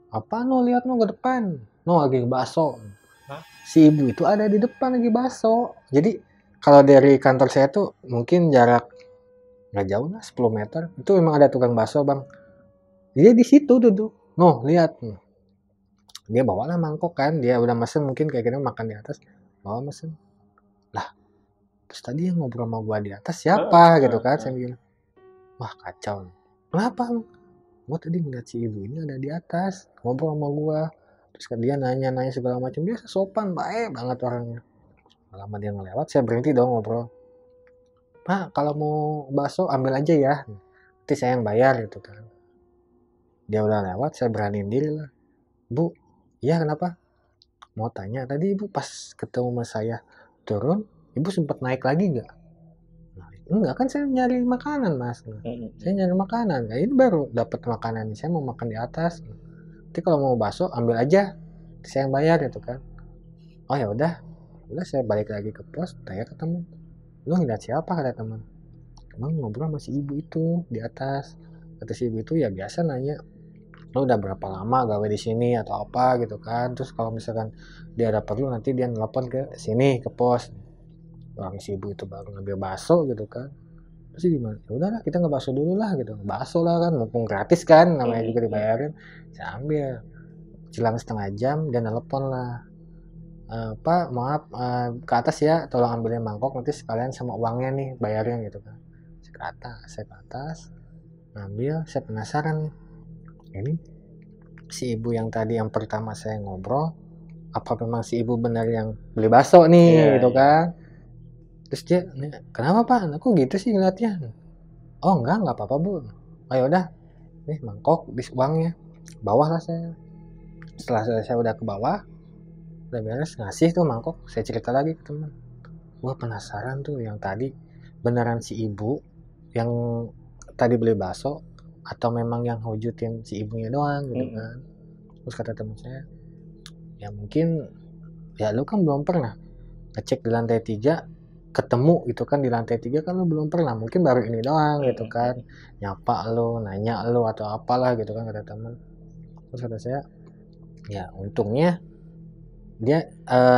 Apa no lihat no ke depan? No lagi baso. Hah? Si ibu itu ada di depan lagi baso. Jadi kalau dari kantor saya tuh mungkin jarak nggak jauh lah 10 meter. Itu memang ada tukang baso bang. Dia di situ duduk. No lihat. Dia bawalah mangkok kan. Dia udah mesen mungkin kayak gini makan di atas. Bawa mesen. Lah terus tadi yang ngobrol sama gua di atas siapa gitu kan. Saya bilang. Wah kacau. Kenapa? Gua tadi ngeliat si ibu ini ada di atas ngobrol sama gua. Terus dia nanya segala macam, biasa sopan baik banget orangnya. Lama dia ngelewat saya berhenti dong ngobrol. Pak kalau mau bakso ambil aja ya, nanti saya yang bayar gitu kan. Dia udah lewat saya beraniin diri lah. Bu, iya kenapa? Mau tanya tadi ibu pas ketemu sama saya turun, ibu sempat naik lagi nggak? Nah, enggak kan saya nyari makanan mas. Saya nyari makanan. Nah, ini baru dapat makanan. Saya mau makan di atas. Nanti kalau mau bakso ambil aja. Saya yang bayar gitu kan. Oh ya udah saya balik lagi ke pos. Tanya ke teman. Lu ngeliat siapa kata teman? Emang ngobrol sama si ibu itu di atas. Kata si ibu itu ya biasa nanya. Lu udah berapa lama gawe di sini atau apa gitu kan. Terus kalau misalkan dia ada perlu nanti dia nelpon ke sini ke pos. Orang si ibu itu baru ngambil bakso gitu kan. Terus gimana? Ya udahlah kita ngebakso dulu lah gitu. Bakso lah kan mumpung gratis kan namanya juga dibayarin. Saya ambil. Jelang setengah jam dia nelpon lah. Pak maaf ke atas ya tolong ambilin mangkok nanti sekalian sama uangnya nih bayarnya gitu kan. Saya ke atas ngambil saya penasaran nih. Ini si ibu yang tadi yang pertama saya ngobrol apa memang si ibu benar yang beli bakso nih gitu kan. Terus dia kenapa pak aku gitu sih ngeliatnya. Oh enggak apa-apa bu. Ayo udah nih mangkok bis uangnya bawah lah saya. Setelah saya udah ke bawah udah beres ngasih tuh mangkok saya cerita lagi ke teman. Gua penasaran tuh yang tadi beneran si ibu yang tadi beli bakso atau memang yang wujudin si ibunya doang gitu kan. Terus kata teman saya ya mungkin ya lu kan belum pernah ngecek di lantai 3 ketemu gitu kan di lantai 3 kan lu belum pernah mungkin baru ini doang gitu kan nyapa lu nanya lu atau apalah gitu kan kata teman. Terus kata saya ya untungnya dia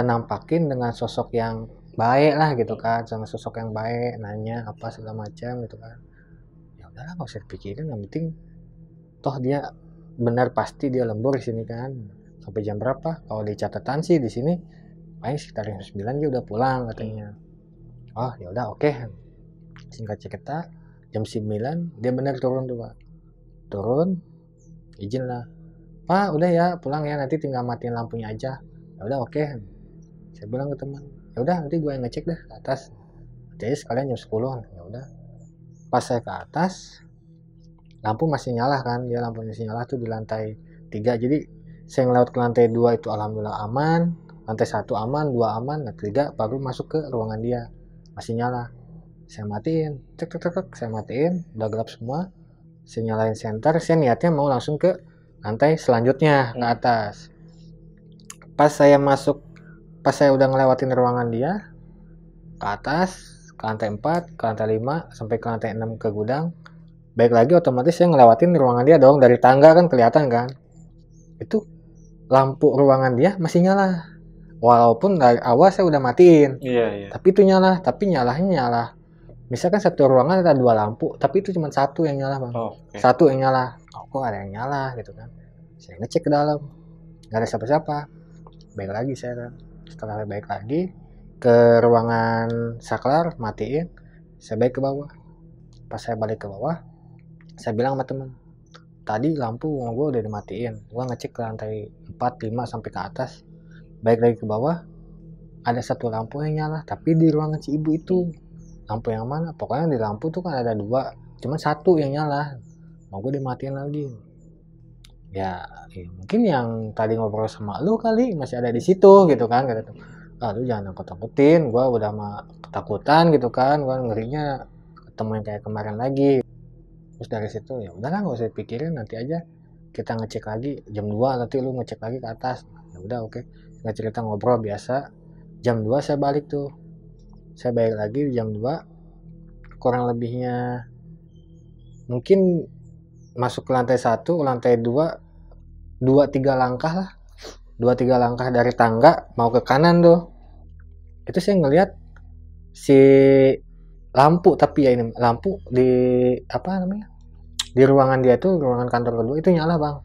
nampakin dengan sosok yang baik lah gitu kan sama sosok yang baik nanya apa segala macam gitu kan. Ya udahlah nggak usah dipikirin yang penting toh dia benar pasti dia lembur di sini kan sampai jam berapa kalau di catatan sih di sini paling sekitar jam 9 dia udah pulang katanya. Oh ya udah oke. Singkat cerita jam 9 dia benar turun tuh pak. Turun izin lah pak udah ya pulang ya nanti tinggal matiin lampunya aja. Ya udah oke. Saya bilang ke teman ya udah nanti gue yang ngecek deh ke atas jadi sekalian jam 10 ya udah. Pas saya ke atas lampu masih nyala kan dia lampu masih nyala tuh di lantai 3 jadi saya ngelewat ke lantai 2 itu alhamdulillah aman lantai 1 aman 2 aman lantai 3 baru masuk ke ruangan dia masih nyala. Saya matiin cek saya matiin udah gelap semua saya nyalain senter saya niatnya mau langsung ke lantai selanjutnya ke atas. Pas saya udah ngelewatin ruangan dia ke atas ke lantai 4 ke lantai 5 sampai ke lantai 6 ke gudang baik lagi otomatis saya ngelewatin ruangan dia dong dari tangga kan kelihatan kan itu lampu ruangan dia masih nyala walaupun dari awal saya udah matiin tapi itu nyala tapi nyalanya nyala misalkan satu ruangan ada 2 lampu tapi itu cuma satu yang nyala bang. Satu yang nyala kok ada yang nyala gitu kan saya ngecek ke dalam nggak ada siapa-siapa baik lagi saya setelah baik lagi ke ruangan saklar matiin saya balik ke bawah. Pas saya balik ke bawah saya bilang sama teman tadi lampu gue udah dimatiin, gue ngecek ke lantai 4, 5 sampai ke atas, balik lagi ke bawah, ada satu lampu yang nyala, tapi di ruangan si ibu itu. Lampu yang mana? Pokoknya di lampu tuh kan ada 2, cuman 1 yang nyala, mau gue dimatiin lagi. Ya mungkin yang tadi ngobrol sama lu kali masih ada di situ gitu kan, kata tuh. Lu jangan takut-takutin, gue udah mah ketakutan gitu kan, gue ngerinya ketemu yang kayak kemarin lagi. Terus dari situ ya udahlah, nggak usah pikirin, nanti aja kita ngecek lagi jam 2, nanti lu ngecek lagi ke atas. Ya udah, oke. Nggak cerita, ngobrol biasa. Jam 2 saya balik tuh, saya balik lagi jam 2, kurang lebihnya mungkin masuk ke lantai 1, lantai 2, 2-3 langkah lah, 2-3 langkah dari tangga mau ke kanan tuh, itu saya ngelihat si lampu, tapi ya ini lampu di apa namanya, di ruangan dia tuh, ruangan kantor kedua itu nyala bang,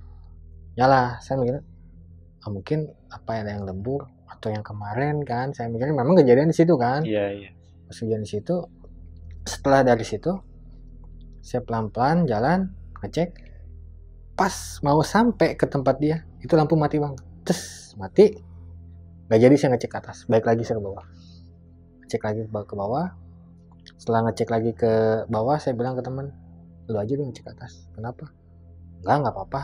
nyala. Saya mikir mungkin apa ada yang lembur atau yang kemarin kan, saya mikir memang kejadian di situ kan. Iya. Pas kejadian di situ, setelah dari situ saya pelan-pelan jalan ngecek, pas mau sampai ke tempat dia itu lampu mati bang, terus mati. Gak jadi saya ngecek ke atas, balik lagi saya ke bawah, ngecek lagi ke bawah. Setelah ngecek lagi ke bawah, saya bilang ke teman, lu aja dulu ngecek ke atas. Kenapa? Nggak apa-apa,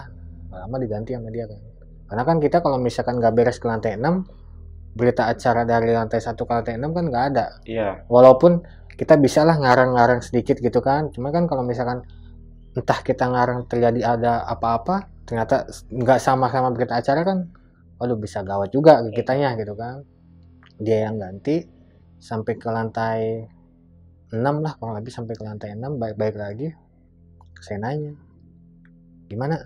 lama diganti sama dia kan. Karena kan kita kalau misalkan nggak beres ke lantai 6, berita acara dari lantai 1 ke lantai 6 kan nggak ada. Iya. Walaupun kita bisa lah ngarang-ngarang sedikit gitu kan, cuma kan kalau misalkan entah kita ngarang terjadi ada apa-apa, ternyata nggak sama-sama berita acara kan, waduh bisa gawat juga ke kitanya gitu kan. Dia yang ganti sampai ke lantai 6 lah, kurang lebih sampai ke lantai 6, baik-baik lagi. Saya nanya, gimana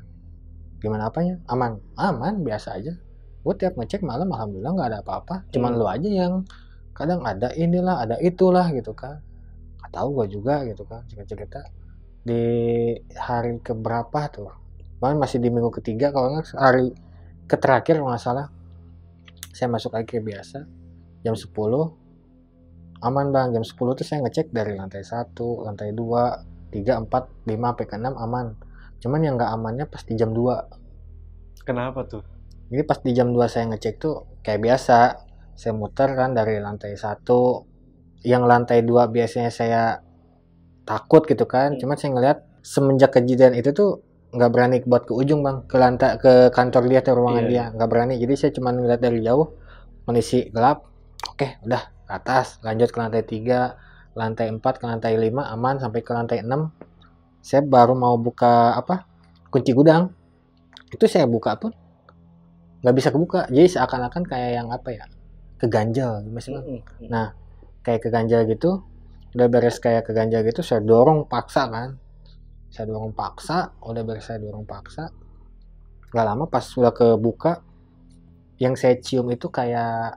apanya? Aman, biasa aja. Gue tiap ngecek malam alhamdulillah nggak ada apa-apa, cuman lu aja yang kadang ada inilah, ada itulah gitu kan. Nggak tahu gue juga gitu kan, cerita di hari keberapa tuh, masih di minggu ketiga kalau nggak, hari terakhir kalau nggak salah, saya masuk lagi kayak biasa jam 10, aman bang. Jam 10 tuh saya ngecek dari lantai 1, lantai 2, 3, 4, 5 sampai ke 6 aman. Cuman yang nggak amannya pas di jam 2. Kenapa tuh? Jadi pas di jam 2 saya ngecek tuh kayak biasa, saya muter kan dari lantai 1, yang lantai 2 biasanya saya takut gitu kan. Cuman saya ngeliat semenjak kejadian itu tuh nggak berani buat ke ujung bang, ke lantai, ke kantor dia atau ruangan dia, nggak berani. Jadi saya cuma ngeliat dari jauh, kondisi gelap, oke udah ke atas, lanjut ke lantai 3, lantai 4, ke lantai 5 aman, sampai ke lantai 6 saya baru mau buka kunci gudang, itu saya buka pun nggak bisa kebuka. Jadi seakan-akan kayak yang keganjal misalnya. Nah kayak keganjal gitu, udah beres kayak keganjal gitu, saya dorong paksa kan, udah beres saya dorong paksa, nggak lama pas sudah kebuka, yang saya cium itu kayak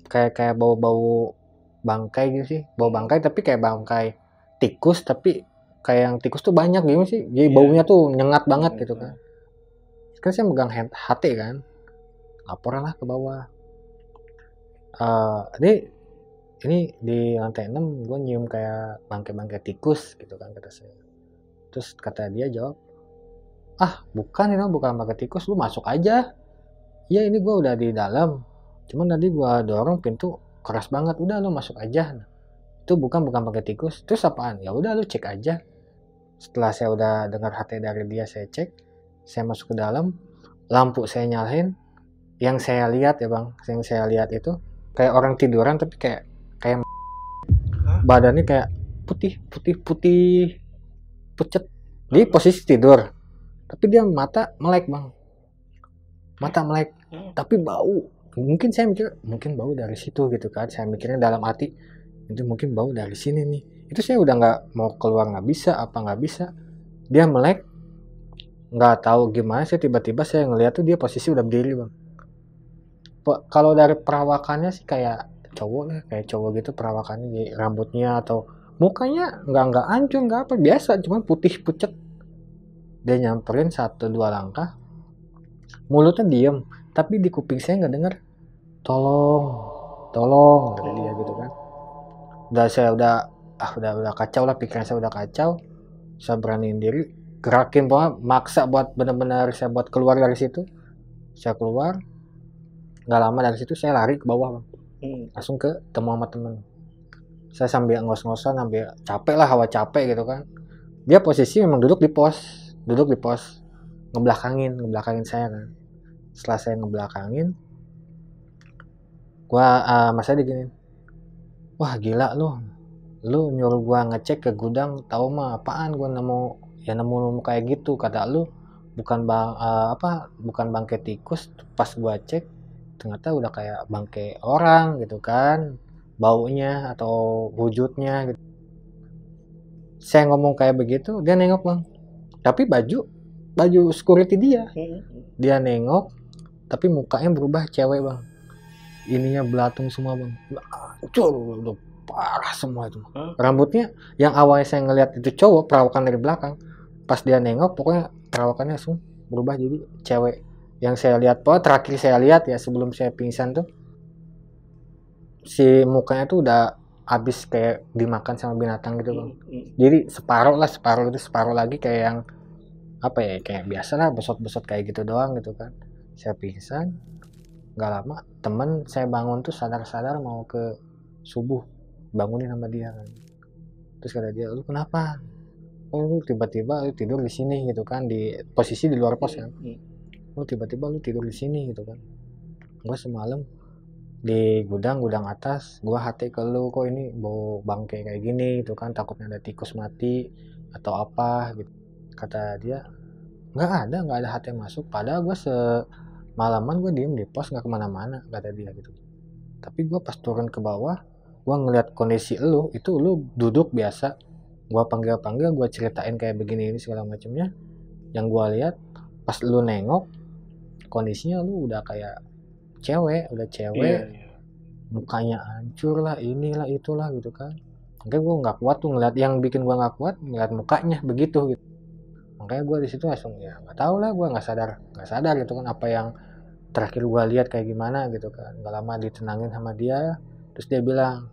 kayak bau bangkai gitu sih, bau bangkai tapi kayak bangkai tikus, tapi kayak yang tikus tuh banyak gitu sih, jadi baunya tuh nyengat banget gitu kan. Kan saya megang HT kan, laporan lah ke bawah. Ini di lantai 6 gue nyium kayak bangkai tikus gitu kan, kata saya. Terus kata dia jawab, bukan bangkai tikus, lu masuk aja. Iya ini gue udah di dalam, cuman tadi gue dorong pintu keras banget, udah lu masuk aja. Itu bukan bangkai tikus. Terus apaan? Ya udah lu cek aja. Setelah saya udah dengar HT dari dia, saya cek, saya masuk ke dalam, lampu saya nyalain. Yang saya lihat ya bang, yang saya lihat itu kayak orang tiduran, tapi kayak badannya kayak putih pucet. Dia posisi tidur, tapi dia mata melek bang, tapi bau. Mungkin saya mikir mungkin bau dari situ gitu kan, saya mikirnya dalam hati itu mungkin bau dari sini nih. Itu saya udah nggak mau keluar, nggak bisa, dia melek, nggak tahu gimana, saya tiba-tiba saya ngeliat tuh dia posisi udah berdiri bang. Kalau dari perawakannya sih kayak cowok gitu perawakannya, jadi rambutnya atau mukanya nggak hancur, nggak apa, biasa, cuman putih pucet. Dia nyamperin 1-2 langkah, mulutnya diem, tapi di kuping saya nggak dengar tolong kata dia gitu kan. Saya udah kacau lah, pikiran saya udah kacau. Saya beraniin diri, gerakin pokoknya maksa buat benar-benar saya buat keluar dari situ. Saya keluar, nggak lama dari situ saya lari ke bawah Bang. Langsung ke temu sama temen. Saya sambil ngos-ngosan, sambil capek lah, hawa capek gitu kan. Dia posisi memang duduk di pos ngebelakangin saya kan. Setelah saya ngebelakangin, mas saya diginin, wah gila lu nyuruh gua ngecek ke gudang, tahu mah apaan gua nemu kayak gitu, kata lu bukan bangke tikus, pas gua cek ternyata udah kayak bangke orang gitu kan, baunya atau wujudnya gitu. Saya ngomong kayak begitu, dia nengok Bang, tapi baju security dia nengok, tapi mukanya berubah cewek Bang, ininya belatung semua Bang, hancur udah parah semua itu. Rambutnya yang awalnya saya ngelihat itu cowok, perawakan dari belakang, pas dia nengok pokoknya perawakannya langsung berubah jadi cewek. Yang saya lihat, terakhir saya lihat ya sebelum saya pingsan tuh, si mukanya tuh udah habis kayak dimakan sama binatang gitu Bang. Jadi separuh lagi kayak yang apa ya, kayak biasa lah besot-besot kayak gitu doang gitu kan. Saya pingsan, nggak lama temen saya bangun tuh sadar-sadar mau ke subuh, bangunin sama dia kan. Terus kata dia, lu kenapa? Lu tiba-tiba lu tidur di sini gitu kan, di posisi di luar pos kan. Lu tiba-tiba lu tidur di sini gitu kan. Gua semalam di gudang atas, gua hati ke lu, kok ini bau bangke kayak gini gitu kan, takutnya ada tikus mati atau apa gitu. Kata dia, nggak ada hati yang masuk, padahal gua semalaman gua diem di pos nggak kemana-mana, kata dia gitu. Tapi gua pas turun ke bawah, gua ngeliat kondisi lu itu, lu duduk biasa, gua panggil gua ceritain kayak begini ini segala macamnya. Yang gua lihat pas lu nengok, kondisinya lu udah kayak cewek, mukanya hancur lah, inilah itulah gitu kan. Makanya gue nggak kuat tuh ngeliat, yang bikin gue nggak kuat ngeliat mukanya begitu gitu. Makanya gue di situ langsung ya nggak tahu lah, gue nggak sadar gitu kan apa yang terakhir gue lihat kayak gimana gitu kan. Nggak lama ditenangin sama dia, terus dia bilang,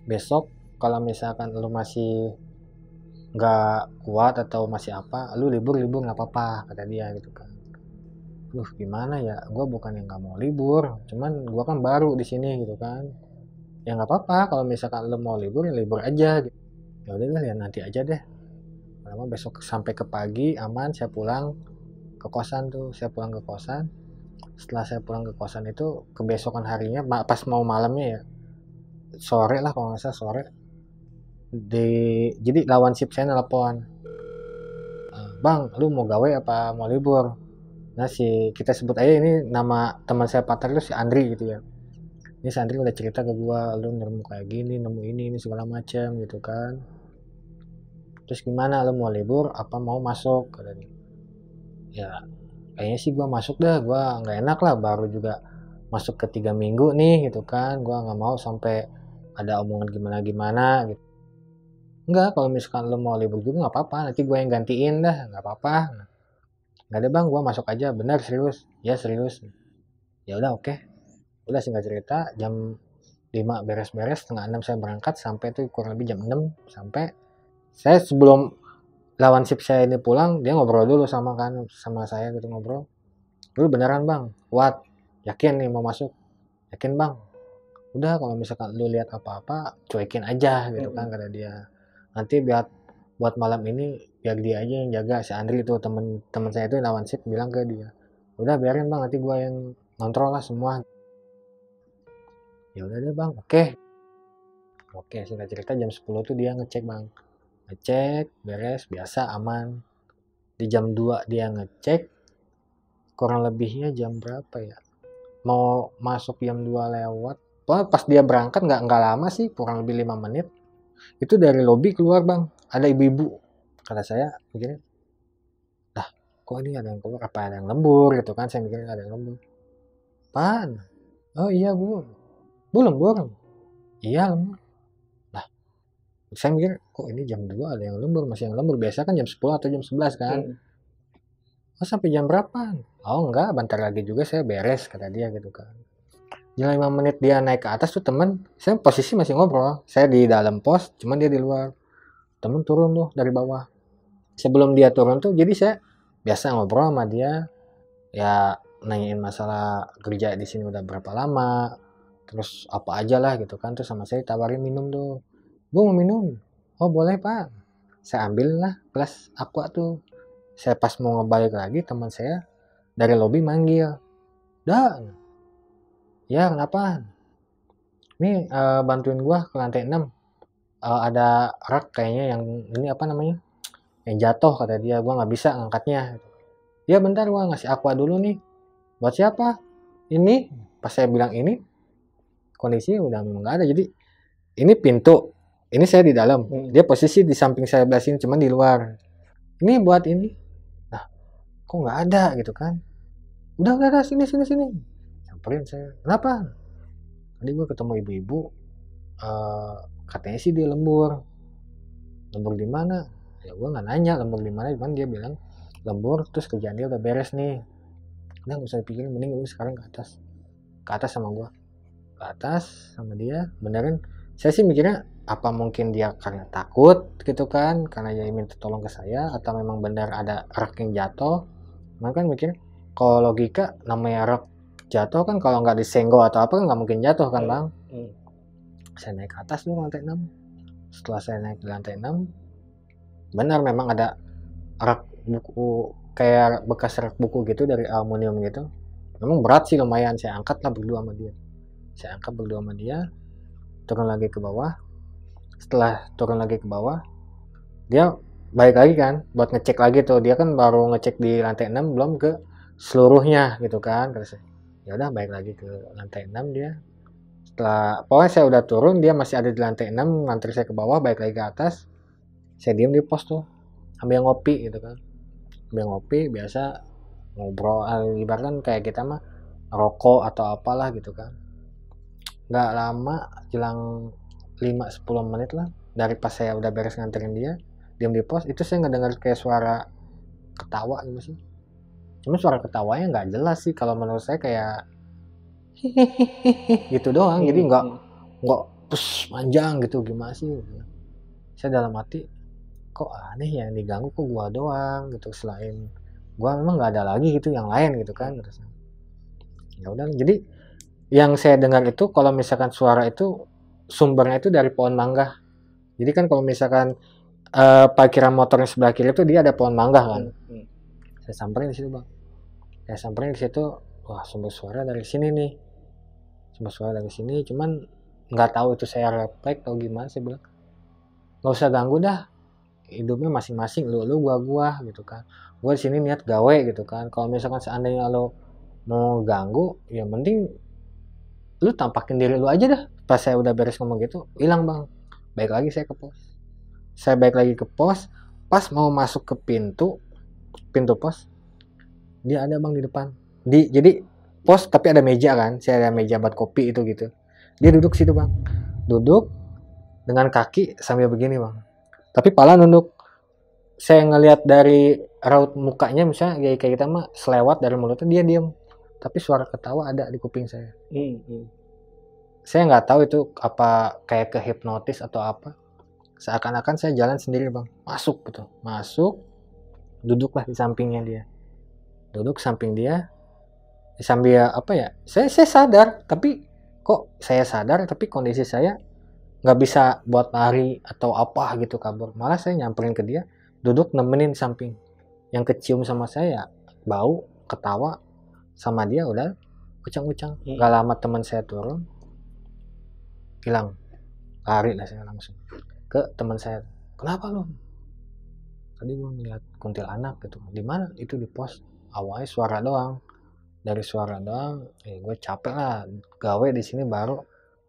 besok kalau misalkan lu masih nggak kuat atau masih apa, lu libur nggak apa-apa, kata dia gitu kan. Gimana ya, gue bukan yang nggak mau libur, cuman gue kan baru di sini gitu kan. Ya nggak apa-apa kalau misalkan lo mau libur ya libur aja gitu. Ya udah ya nanti aja deh. Lama besok sampai ke pagi aman, saya pulang ke kosan tuh. Setelah saya pulang ke kosan itu, kebesokan harinya pas mau malamnya ya, sore lah kalau nggak salah sore, jadi lawan shift saya nelpon, bang lu mau gawe apa mau libur. Nah kita sebut aja ini nama teman saya partner itu si Andri gitu ya. Ini si Andri udah cerita ke gua, lu nemu kayak gini, nemu ini segala macam gitu kan. Terus gimana, lu mau libur apa mau masuk, katanya. Ya kayaknya sih gua masuk dah, gua nggak enak lah, baru juga masuk ke 3 minggu nih gitu kan, gua nggak mau sampai ada omongan gimana gitu. Enggak, kalau misalkan lu mau libur juga nggak apa-apa, nanti gua yang gantiin dah, nggak apa-apa. Nggak ada bang, gua masuk aja, bener serius, ya serius. Ya udah oke. Udah singkat cerita, jam 5 beres-beres, setengah 6 saya berangkat, sampai tuh kurang lebih jam 6, sampai saya sebelum lawan shift saya ini pulang, dia ngobrol dulu sama saya gitu, ngobrol. Lu beneran bang, kuat, yakin nih mau masuk? Yakin bang. Udah kalau misalkan lu lihat apa-apa, cuekin aja gitu kan, kata dia. Nanti buat malam ini biar dia aja yang jaga. Si Andri itu temen saya itu lawan shift bilang ke dia, udah biarin bang, nanti gua yang kontrol lah semua. Ya udah deh bang, oke singkat cerita jam 10 tuh dia ngecek bang, beres biasa aman. Di jam 2 dia ngecek, kurang lebihnya jam berapa ya, mau masuk jam 2 lewat. Pas dia berangkat nggak lama sih, kurang lebih 5 menit itu dari lobi keluar bang, ada ibu-ibu. Kata saya mikirnya, kok ini ada yang keluar, apa ada yang lembur gitu kan, saya mikirnya ada yang lembur. Pan, oh iya bu lembur, iya lembur. Lah saya mikir, kok ini jam 2 ada yang lembur, masih yang lembur, biasa kan jam 10 atau jam 11 kan. Oh sampai jam berapa? Oh enggak, bentar lagi juga saya beres, kata dia gitu kan. Jam 5 menit dia naik ke atas tuh temen, saya posisi masih ngobrol, saya di dalam pos, cuman dia di luar. Temen turun tuh dari bawah, sebelum dia turun tuh jadi saya biasa ngobrol sama dia, ya nanyain masalah kerja di sini udah berapa lama, terus apa aja lah gitu kan. Terus sama saya tawarin minum tuh, gue mau minum, oh boleh pak. Saya ambil lah gelas aqua tuh. Saya pas mau ngebalik lagi, teman saya dari lobi manggil, dah, ya kenapa, nih bantuin gua ke lantai 6. Ada rak kayaknya yang ini apa namanya, yang jatuh kata dia, gua nggak bisa ngangkatnya. Ya bentar, gua ngasih aqua dulu nih. Buat siapa? Ini. Pas saya bilang ini, kondisinya udah memang nggak ada. Jadi ini pintu, ini saya di dalam, dia posisi di samping saya belah sini, cuman di luar. Ini buat ini. Nah, kok nggak ada gitu kan? Udah sini. Samperin saya. Kenapa? Tadi gua ketemu ibu-ibu, katanya sih dia lembur. Lembur di mana? Ya gua nggak nanya lembur di mana, cuman dia bilang lembur, terus kerjaan dia udah beres nih. Udah nggak usah dipikirin, mending lu sekarang ke atas sama gua, ke atas sama dia benerin. Saya sih mikirnya apa mungkin dia karena takut gitu kan, karena dia minta tolong ke saya, atau memang benar ada rak yang jatuh. Maka kan mikir, kalau logika namanya rak jatuh kan kalau nggak disenggol atau apa kan nggak mungkin jatuh kan bang. Saya naik ke atas dulu lantai 6. Setelah saya naik di lantai 6, benar memang ada rak buku, kayak bekas rak buku gitu dari aluminium gitu. Memang berat sih lumayan, saya angkat lah berdua sama dia. Turun lagi ke bawah. Setelah turun lagi ke bawah, dia balik lagi kan buat ngecek lagi tuh. Dia kan baru ngecek di lantai 6 belum ke seluruhnya gitu kan. Terus ya udah balik lagi ke lantai 6 dia. Setelah pokoknya saya udah turun, dia masih ada di lantai 6, ngantri saya ke bawah, balik lagi ke atas. Saya diem di pos tuh, ambil ngopi gitu kan. Ambil ngopi biasa, ngobrol, ibaratkan kayak kita mah rokok atau apalah gitu kan. Nggak lama, jelang 5-10 menit lah dari pas saya udah beres nganterin dia, diem di pos, itu saya ngedenger kayak suara ketawa gitu sih. Cuma suara ketawanya nggak jelas sih, kalau menurut saya kayak gitu doang. Jadi nggak terus panjang gitu, gimana sih gitu. Saya dalam hati, kok aneh ya, yang diganggu kok gua doang gitu, selain gua memang nggak ada lagi gitu yang lain gitu kan. Terus ya udah, jadi yang saya dengar itu kalau misalkan suara itu sumbernya itu dari pohon mangga. Jadi kan kalau misalkan parkiran motornya sebelah kiri itu dia ada pohon mangga kan. Saya samperin di situ bang. Wah sumber suara dari sini nih. Cuman nggak tahu itu saya refleks atau gimana. Saya bilang nggak usah ganggu dah. Hidupnya masing-masing, lu gua gitu kan. Gua di sini niat gawe gitu kan. Kalau misalkan seandainya lo mau ganggu, ya mending lu tampakin diri lu aja dah. Pas saya udah beres ngomong gitu, hilang bang. Baik lagi saya ke pos. Pas mau masuk ke pintu pos, dia ada bang di depan. Jadi pos tapi ada meja kan, saya ada meja buat kopi itu gitu. Dia duduk situ bang, duduk dengan kaki sambil begini bang, tapi pala nunduk. Saya ngelihat dari raut mukanya, misalnya kayak kita mah selewat dari mulutnya, dia diam, tapi suara ketawa ada di kuping saya. Saya nggak tahu itu apa kayak kehipnotis atau apa. Seakan-akan saya jalan sendiri bang, masuk, duduklah di sampingnya dia, duduk samping dia, sambil apa ya, saya sadar, tapi kondisi saya nggak bisa buat lari atau apa gitu kabur. Malah saya nyamperin ke dia, duduk nemenin samping. Yang kecium sama saya bau ketawa sama dia udah ucang-ucang. Gak lama teman saya turun, hilang, lari lah saya langsung ke teman saya. Kenapa lo? Tadi gue ngeliat kuntilanak gitu. Di mana? Itu di pos. Awalnya suara doang. Dari suara doang, gue capek lah gawe di sini baru.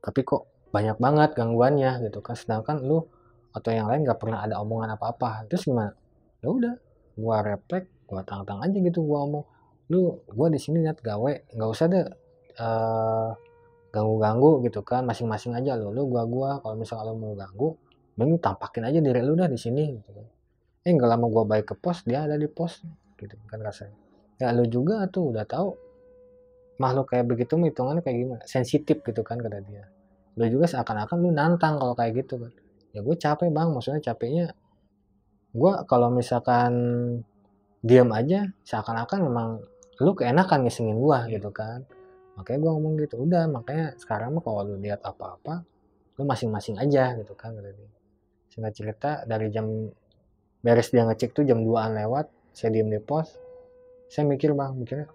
Tapi kok banyak banget gangguannya gitu kan. Sedangkan lu atau yang lain gak pernah ada omongan apa-apa. Terus gimana? Ya udah, gue refleks, gue tang-tang aja gitu, gue omong, gue di sini lihat gawe, nggak usah deh ganggu-ganggu gitu kan, masing-masing aja lu gua. Kalau misalnya lu mau ganggu, mending tampakin aja diri lu dah di sini gitu kan. Nggak lama gua balik ke pos, dia ada di pos gitu kan rasanya. Ya lu juga tuh udah tahu makhluk kayak begitu hitungannya kayak gimana, sensitif gitu kan kata dia. Lu juga seakan-akan lu nantang kalau kayak gitu kan. Ya gue capek bang, maksudnya capeknya gue kalau misalkan diam aja seakan-akan memang lu keenakan ngisengin gue gitu kan. Makanya gue ngomong gitu, udah makanya sekarang mah kalau lu lihat apa-apa lu masing-masing aja gitu kan. Singkat cerita dari jam beres dia ngecek tuh jam 2an lewat, saya diem di pos, saya mikirnya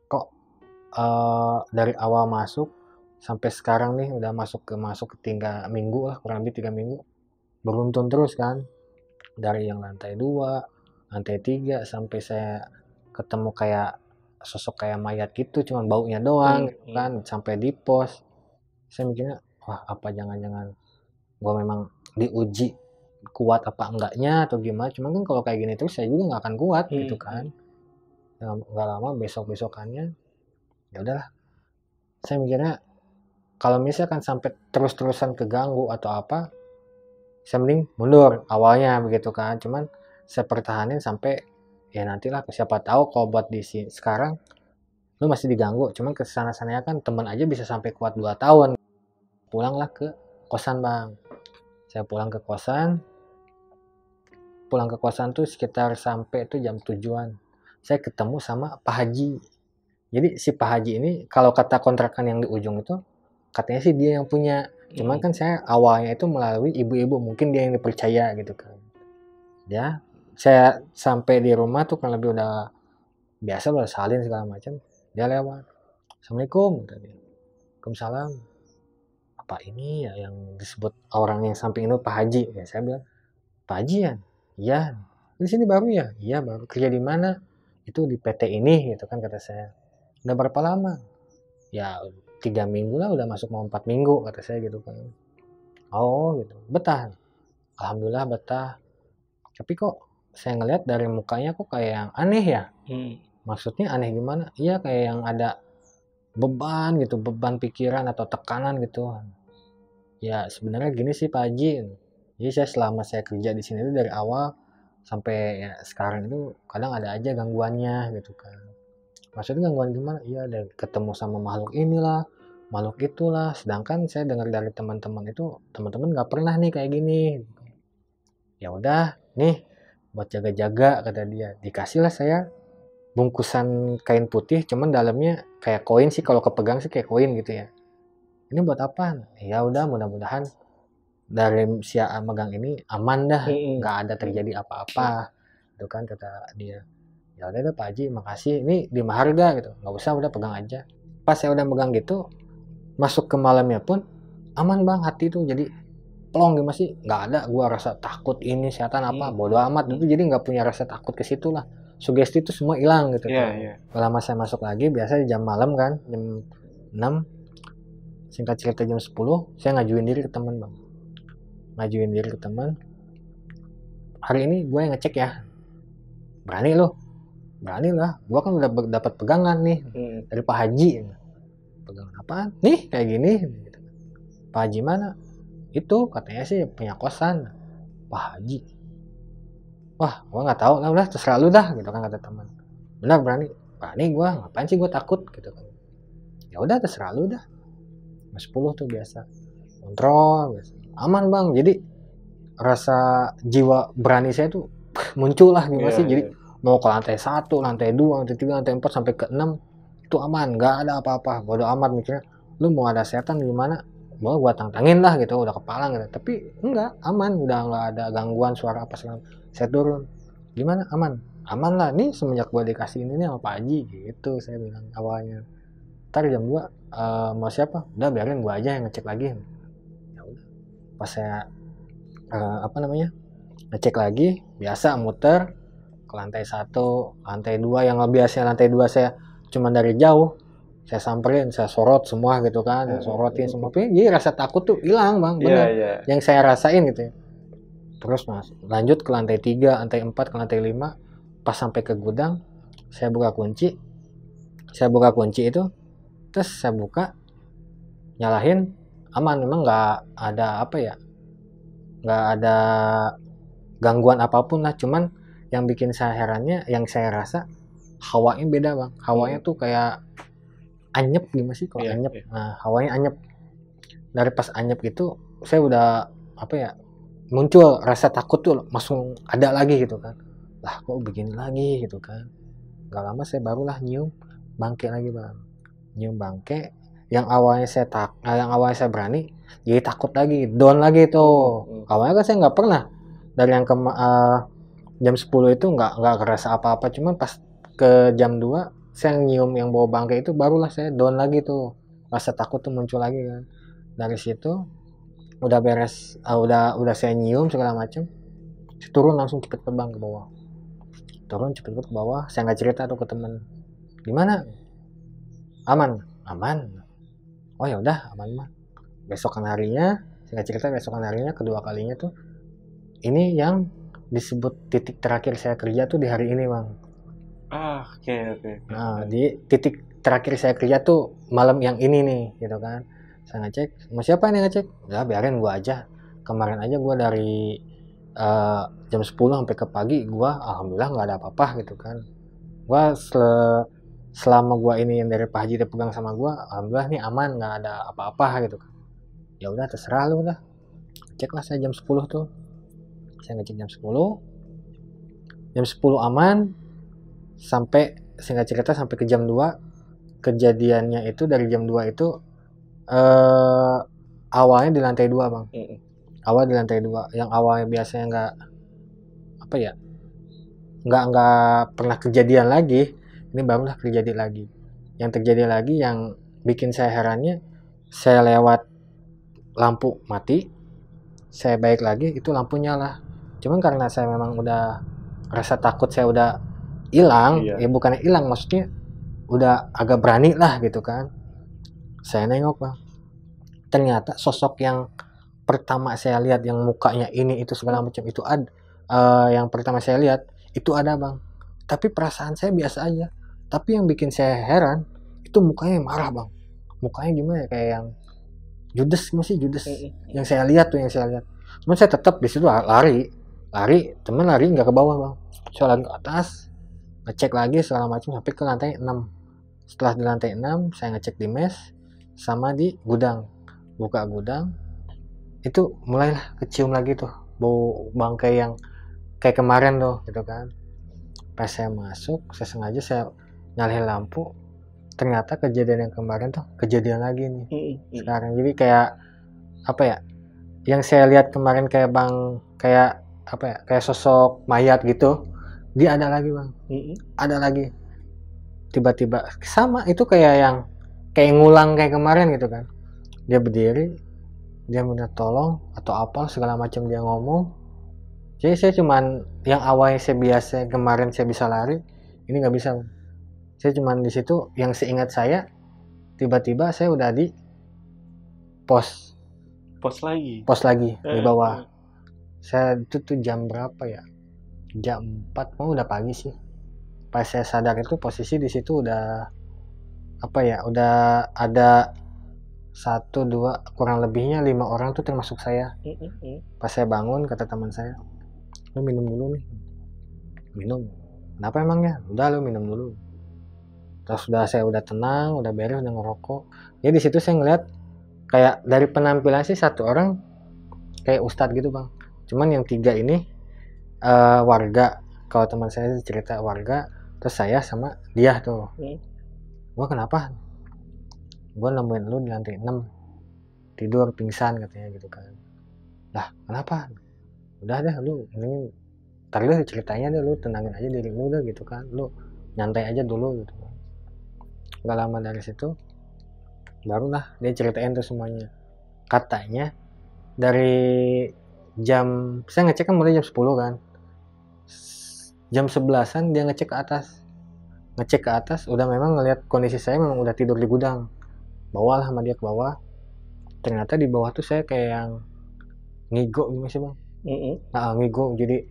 kok dari awal masuk sampai sekarang nih udah masuk ke 3 minggu lah, kurang lebih 3 minggu beruntun terus kan, dari yang lantai 2, lantai 3 sampai saya ketemu kayak sosok kayak mayat gitu, cuman baunya doang gitu kan, sampai di pos. Saya mikirnya wah apa jangan-jangan gua memang diuji kuat apa enggaknya atau gimana. Cuman kan kalau kayak gini terus saya juga nggak akan kuat gitu kan. Nggak lama besok-besokannya ya udahlah, saya mikirnya kalau misalkan sampai terus-terusan keganggu atau apa, saya mending mundur awalnya begitu kan. Cuman saya pertahanin sampai ya nantilah, siapa tahu kalau buat di sini sekarang lu masih diganggu, cuman kesana-sananya kan teman aja bisa sampai kuat 2 tahun. Pulanglah ke kosan bang, saya pulang ke kosan tuh sekitar sampai tuh jam 7an saya ketemu sama Pak Haji. Jadi si Pak Haji ini kalau kata kontrakan yang di ujung itu katanya sih dia yang punya, cuman kan saya awalnya itu melalui ibu-ibu, mungkin dia yang dipercaya gitu kan. Ya saya sampai di rumah tuh kan lebih udah biasa, udah salin segala macam, dia lewat, assalamualaikum tadi, waalaikumsalam, apa ini ya yang disebut orang yang samping itu Pak Haji ya. Saya bilang Pak Haji ya, iya di sini baru ya, iya baru, kerja di mana, itu di PT ini gitu kan kata saya. Udah berapa lama? Ya 3 minggu lah, udah masuk mau 4 minggu kata saya gitu kan. Oh gitu, betah? Alhamdulillah betah. Tapi kok saya ngeliat dari mukanya kok kayak yang aneh ya. Maksudnya aneh gimana? Iya kayak yang ada beban gitu, beban pikiran atau tekanan gitu. Ya sebenarnya gini sih Pak Haji, jadi saya selama saya kerja di sini itu dari awal sampai ya sekarang itu kadang ada aja gangguannya gitu kan. Maksudnya gangguan gimana? Iya ada ketemu sama makhluk inilah, makhluk itulah. Sedangkan saya dengar dari teman-teman itu, teman-teman nggak pernah nih kayak gini. Ya udah, nih buat jaga-jaga kata dia. Dikasihlah saya bungkusan kain putih, cuman dalamnya kayak koin sih, kalau kepegang sih kayak koin gitu ya. Ini buat apa? Ya udah mudah-mudahan dari si megang ini aman dah, nggak ada terjadi apa-apa. Itu kan kata dia. Ya udah Pak Haji makasih, ini di Maharga gitu, nggak usah, udah pegang aja. Pas saya udah megang gitu, masuk ke malamnya pun aman bang, hati tuh jadi plong gimana sih, nggak ada gua rasa takut ini setan apa, bodo amat itu, jadi nggak punya rasa takut ke situ lah, sugesti itu semua hilang gitu. Lama saya masuk lagi, biasa jam malam kan, jam 6, singkat cerita jam 10 saya ngajuin diri ke teman bang, hari ini gue yang ngecek ya, berani lo? Berani lah, gue kan udah dapat pegangan nih dari Pak Haji. Pegangan apaan? Nih kayak gini. Pak Haji mana? Itu katanya sih punya kosan. Pak Haji. Wah, gue nggak tahu lah, udah terserah lu dah gitu kan kata teman. Benar berani? Berani gue, ngapain sih gue takut gitu kan. Ya udah terserah lu dah. Mas 10 tuh biasa. Kontrol, biasa. Aman bang. Jadi rasa jiwa berani saya tuh muncul lah gimana sih. Jadi mau ke lantai 1, lantai 2, lantai 3, lantai 4 sampai ke 6 itu aman, nggak ada apa-apa. Bodo amat mikirnya, lu mau ada setan gimana, mau gua tantangin lah gitu, udah kepalang gitu. Tapi enggak, aman, udah nggak ada gangguan suara apa segala. Saya turun, gimana, aman lah nih semenjak gua dikasih ini nih sama Pak Haji gitu, saya bilang awalnya. Ntar jam 2 mau siapa, udah biarin gua aja yang ngecek lagi. Ya udah, pas saya ngecek lagi, biasa muter ke lantai 1, lantai 2, yang biasanya lantai 2 saya cuma dari jauh saya samperin, saya sorot semua gitu kan, saya sorotin semua, jadi rasa takut tuh hilang bang, bener. Yang saya rasain gitu ya. Terus mas lanjut ke lantai 3, lantai 4, ke lantai 5, pas sampai ke gudang saya buka kunci itu, terus saya buka, nyalahin, aman, memang nggak ada apa ya, nggak ada gangguan apapun lah. Cuman yang bikin saya herannya, yang saya rasa hawanya beda bang, hawanya tuh kayak anyep gimana sih kalau anyep. Nah hawanya anyep, dari pas anyep itu saya udah apa ya, muncul rasa takut tuh langsung ada lagi gitu kan. Lah kok begini lagi gitu kan. Gak lama saya barulah nyium bangke lagi bang. Nyium bangke yang awalnya saya berani jadi takut lagi, down lagi tuh. Awalnya kan saya nggak pernah dari yang jam 10 itu nggak kerasa apa-apa, cuman pas ke jam 2 saya nyium yang bau bangke itu barulah saya down lagi tuh, rasa takut tuh muncul lagi kan. Dari situ udah beres, udah saya nyium segala macam, turun langsung cepet terbang ke bawah, turun cepet ke bawah. Saya nggak cerita tuh ke temen, gimana, aman, oh ya udah aman mah. Besokan harinya saya nggak cerita, besokan harinya kedua kalinya tuh ini yang disebut titik terakhir saya kerja tuh di hari ini bang. Oke. Nah di titik terakhir saya kerja tuh malam yang ini nih gitu kan. Saya ngecek, sama siapa nih ngecek? Udah biarin gua aja. Kemarin aja gua dari jam 10 sampai ke pagi gua alhamdulillah nggak ada apa-apa gitu kan. Gua selama gua ini yang dari Pak Haji dipegang sama gua, alhamdulillah nih aman, nggak ada apa-apa gitu kan. Ya udah terserah lu udah. Cek lah saya jam 10 tuh. Saya ngecek jam 10. Jam 10 aman sampai singkat cerita sampai ke jam 2. Kejadiannya itu dari jam 2 itu awalnya di lantai 2 bang. Awal di lantai 2 yang awalnya biasanya nggak pernah kejadian lagi, ini barulah terjadi lagi. Yang terjadi lagi yang bikin saya herannya, saya lewat lampu mati, saya balik lagi itu lampu nyala. Cuman karena saya memang udah rasa takut saya udah hilang, ya bukannya hilang, maksudnya udah agak berani lah gitu kan. Saya nengok bang, ternyata sosok yang pertama saya lihat yang mukanya ini itu segala macam itu ada, yang pertama saya lihat itu ada bang, tapi perasaan saya biasa aja. Tapi yang bikin saya heran itu mukanya marah bang, mukanya gimana ya, kayak yang judes yang saya lihat. Cuman saya tetap di situ lari, teman lari nggak ke bawah bang, saya lari ke atas, ngecek lagi segala macam sampai ke lantai 6. Setelah di lantai 6 saya ngecek di mes sama di gudang, buka gudang itu mulailah kecium lagi tuh bau bangkai yang kayak kemarin tuh gitu kan. Pas saya masuk, saya sengaja saya nyalain lampu, ternyata kejadian yang kemarin tuh kejadian lagi nih sekarang. Jadi kayak apa ya, yang saya lihat kemarin kayak kayak sosok mayat gitu, dia ada lagi bang, ada lagi tiba-tiba sama itu kayak ngulang kayak kemarin gitu kan. Dia berdiri, dia minta tolong atau apa segala macam, dia ngomong. Jadi saya cuman yang awalnya saya biasa kemarin saya bisa lari, ini nggak bisa. Saya cuman di situ yang seingat saya, tiba-tiba saya udah di pos lagi di bawah. Saya itu tuh jam berapa ya? Jam 4, udah pagi sih. Pas saya sadar itu posisi di situ udah udah ada 1, 2, kurang lebihnya 5 orang tuh termasuk saya. Pas saya bangun kata teman saya, lu minum dulu nih. Minum, kenapa emangnya? Udah lu minum dulu. Terus saya udah tenang, udah beres, udah ngerokok. Ya di situ saya ngeliat kayak dari penampilan sih satu orang kayak ustadz gitu bang, cuman yang 3 ini warga. Kalau teman saya cerita warga, terus saya sama dia tuh. Gua kenapa? Gua nemuin lu di lantai 6 tidur pingsan katanya gitu kan. Lah kenapa? Udah deh lu ini ntar lu ceritanya deh, lu tenangin aja diri lu deh gitu kan, lu nyantai aja dulu gitu kan. Gak lama dari situ barulah dia ceritain tuh semuanya. Katanya dari saya ngecek kan mulai jam 10 kan, jam 11-an dia ngecek ke atas udah memang ngelihat kondisi saya memang udah tidur di gudang. Bawalah sama dia ke bawah, ternyata di bawah tuh saya kayak yang ngigo gimana sih bang? Ngigo, jadi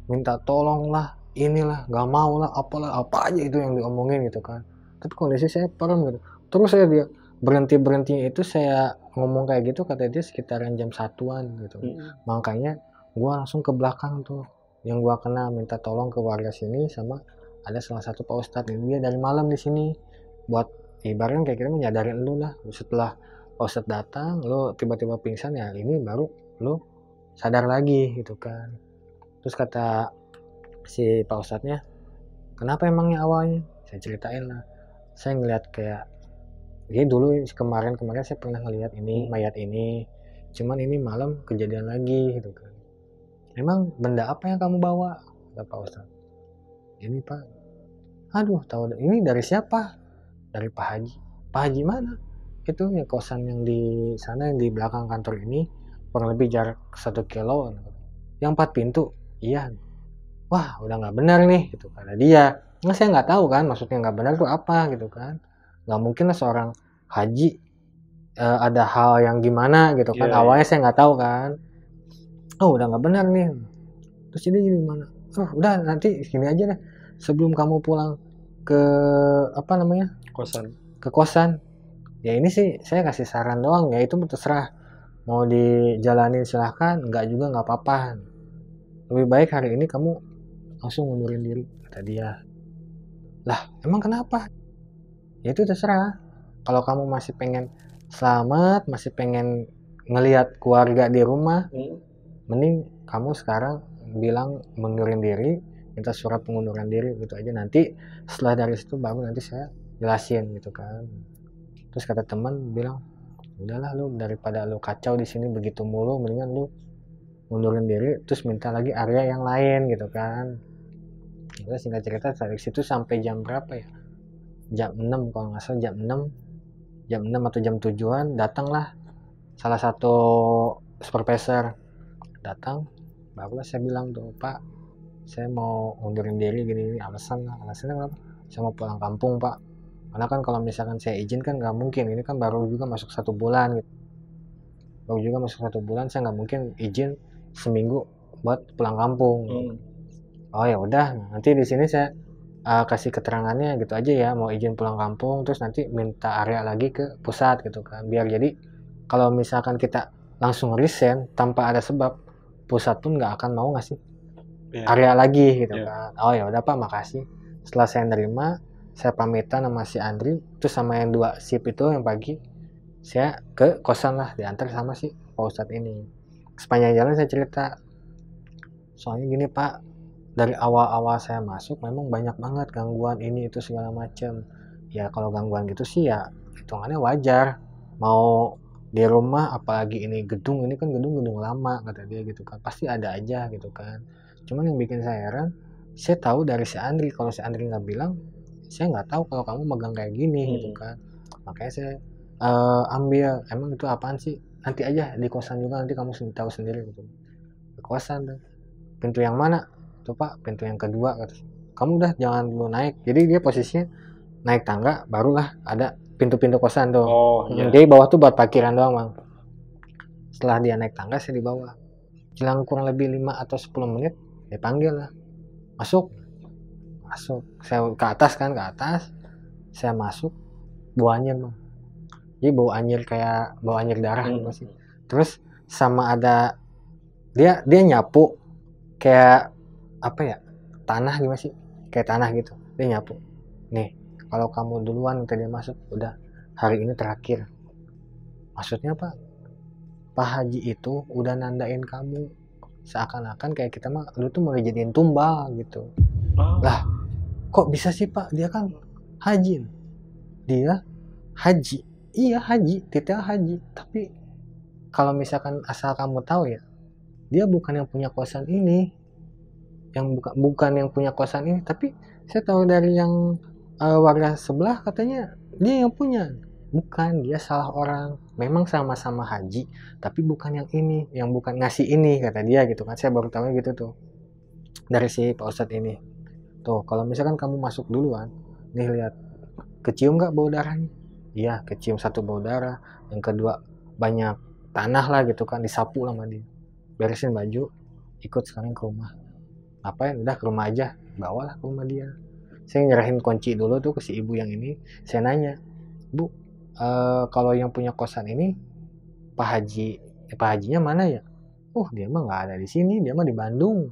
minta tolong lah, inilah, gak mau lah, apalah, apa aja itu yang diomongin gitu kan. Tapi kondisi saya perem gitu. Terus saya dia berhentinya itu saya ngomong kayak gitu, kata dia sekitaran jam 1-an gitu. Makanya gua langsung ke belakang tuh, yang gua kenal minta tolong ke warga sini, sama ada salah satu Pak Ustadz ini, dia dari malam di sini buat ibaratnya kayak kita menyadarin lu lah. Setelah Pak Ustadz datang, lu tiba-tiba pingsan, ya ini baru lu sadar lagi gitu kan. Terus kata si Pak Ustadznya, kenapa emangnya awalnya? Saya ceritain lah, saya ngeliat kayak, ya dulu kemarin saya pernah ngeliat ini mayat ini, cuman ini malam kejadian lagi gitu kan. Emang benda apa yang kamu bawa? Kata Pak Ustadz. Ini Pak. Aduh, tahu ini dari siapa? Dari Pak Haji. Pak Haji mana? Itu yang kosan yang di sana, yang di belakang kantor ini, kurang lebih jarak 1 kilo. Yang 4 pintu. Iya. Wah, udah nggak benar nih, gitu kata dia. Nah, saya nggak tahu kan, maksudnya nggak benar itu apa, gitu kan. Nggak mungkin lah seorang haji ada hal yang gimana, gitu kan. Awalnya saya nggak tahu kan. Oh, udah nggak benar nih. Terus ini gimana? Oh, udah nanti gini aja deh. Sebelum kamu pulang ke apa namanya? Ke kosan. Ya ini sih saya kasih saran doang, ya itu terserah. Mau dijalanin silahkan, enggak juga nggak apa-apa. Lebih baik hari ini kamu langsung mundurin diri, kata dia. Lah, emang kenapa? Ya itu terserah. Kalau kamu masih pengen selamat, masih pengen ngelihat keluarga di rumah, mending kamu sekarang bilang mundurin diri, minta surat pengunduran diri gitu aja. Nanti setelah dari situ baru nanti saya jelasin gitu kan. Terus kata teman bilang, udahlah lu, daripada lu kacau di sini begitu mulu, mendingan lu mundurin diri terus minta lagi area yang lain gitu kan. Terus singkat cerita dari situ sampai jam berapa ya? Jam 6 kalau nggak salah, jam 6 atau jam 7-an datanglah salah satu supervisor datang. Barulah saya bilang tuh, Pak, saya mau mundurin diri gini, alasannya kenapa? Saya mau pulang kampung Pak, karena kan kalau misalkan saya izin kan nggak mungkin, ini kan baru juga masuk 1 bulan gitu. Saya nggak mungkin izin seminggu buat pulang kampung. Oh ya udah, nanti di sini saya kasih keterangannya gitu aja ya, mau izin pulang kampung, terus nanti minta area lagi ke pusat gitu kan, biar jadi kalau misalkan kita langsung resign tanpa ada sebab, pusat pun nggak akan mau ngasih area lagi gitu kan. Oh ya udah Pak, makasih. Setelah saya nerima, saya pamitan sama si Andri, terus sama yang 2 sip itu yang pagi, saya ke kosan lah, diantar sama si Pak Ustadz ini. Sepanjang jalan saya cerita, soalnya gini Pak, dari awal-awal saya masuk memang banyak banget gangguan ini itu segala macam. Ya kalau gangguan gitu sih ya hitungannya wajar. Mau di rumah apalagi ini gedung, ini kan gedung lama kata dia gitu kan. Pasti ada aja gitu kan. Cuman yang bikin saya heran, saya tahu dari si Andri, kalau si Andri nggak bilang, saya nggak tahu kalau kamu megang kayak gini gitu kan. Makanya saya ambil, emang itu apaan sih? Nanti aja di kosan juga, nanti kamu tahu sendiri gitu. Di kosan tuh. Pintu yang mana? Tuh Pak, pintu yang kedua kata. Kamu udah jangan dulu naik. Jadi dia posisinya naik tangga, barulah ada pintu-pintu kosan tuh. Jadi bawah tuh buat parkiran doang Bang. Setelah dia naik tangga, saya di bawah. Jelang kurang lebih 5 atau 10 menit, dia panggil lah. Masuk. Saya ke atas. Saya masuk, bau anyir Bang. Jadi bau anyir kayak bau anyir darah gitu sih. Terus sama ada dia nyapu kayak apa ya, tanah gimana sih, kayak tanah gitu, dia nyapu. Nih, kalau kamu duluan tadi masuk, udah hari ini terakhir. Maksudnya Pak Haji itu udah nandain kamu, seakan-akan kayak kita mah lu tuh mau dijadiin tumbal gitu. Lah kok bisa sih Pak, dia kan haji, iya haji, titel haji. Tapi kalau misalkan asal kamu tahu ya, dia bukan yang punya kosan ini, bukan yang punya kosan ini, tapi saya tahu dari yang warga sebelah katanya dia yang punya. Bukan, dia salah orang. Memang sama-sama haji, tapi bukan yang ini, yang bukan ngasih ini kata dia gitu kan. Saya baru tahu gitu tuh dari si Pak Ustadz ini. Tuh, kalau misalkan kamu masuk duluan, nih lihat, kecium nggak bau darahnya? Iya, kecium 1 bau darah, yang kedua banyak tanah lah gitu kan, disapu lah sama dia. Beresin baju, ikut sekarang ke rumah. Ngapain? Udah ke rumah aja, bawalah ke rumah dia. Saya nyerahin kunci dulu tuh ke si ibu yang ini. Saya nanya, Bu, kalau yang punya kosan ini Pak Hajinya mana ya? Dia mah nggak ada di sini, dia mah di Bandung.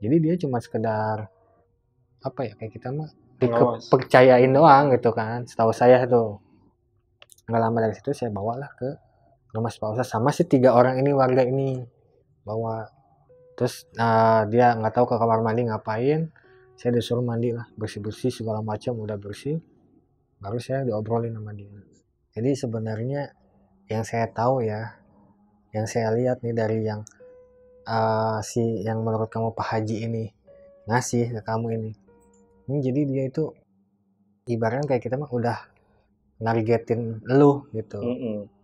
Jadi dia cuma sekedar apa ya, kayak kita mah dipercayain doang gitu kan. Setahu saya tuh. Nggak lama dari situ saya bawalah ke rumah Pak Ustadz sama si 3 orang ini, warga ini. bawa. Terus dia nggak tahu ke kamar mandi ngapain, saya disuruh mandi lah, bersih-bersih segala macam, udah bersih, baru saya diobrolin sama dia. Jadi sebenarnya yang saya tahu ya, yang saya lihat nih dari yang yang menurut kamu Pak Haji ini ngasih ke kamu ini jadi dia itu ibaratnya kayak kita mah udah nargetin lu gitu.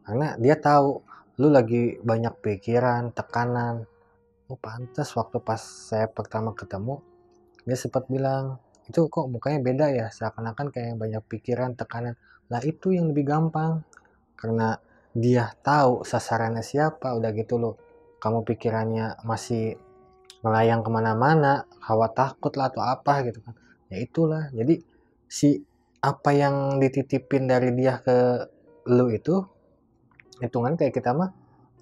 Karena dia tahu lu lagi banyak pikiran, tekanan. Oh pantas waktu pas saya pertama ketemu dia sempat bilang, itu kok mukanya beda ya, seakan-akan kayak banyak pikiran, tekanan. Lah itu yang lebih gampang, karena dia tahu sasarannya siapa. Udah gitu loh, kamu pikirannya masih melayang kemana-mana, hawa takut lah atau apa gitu kan, ya itulah. Jadi si apa yang dititipin dari dia ke lu itu hitungan kayak kita mah,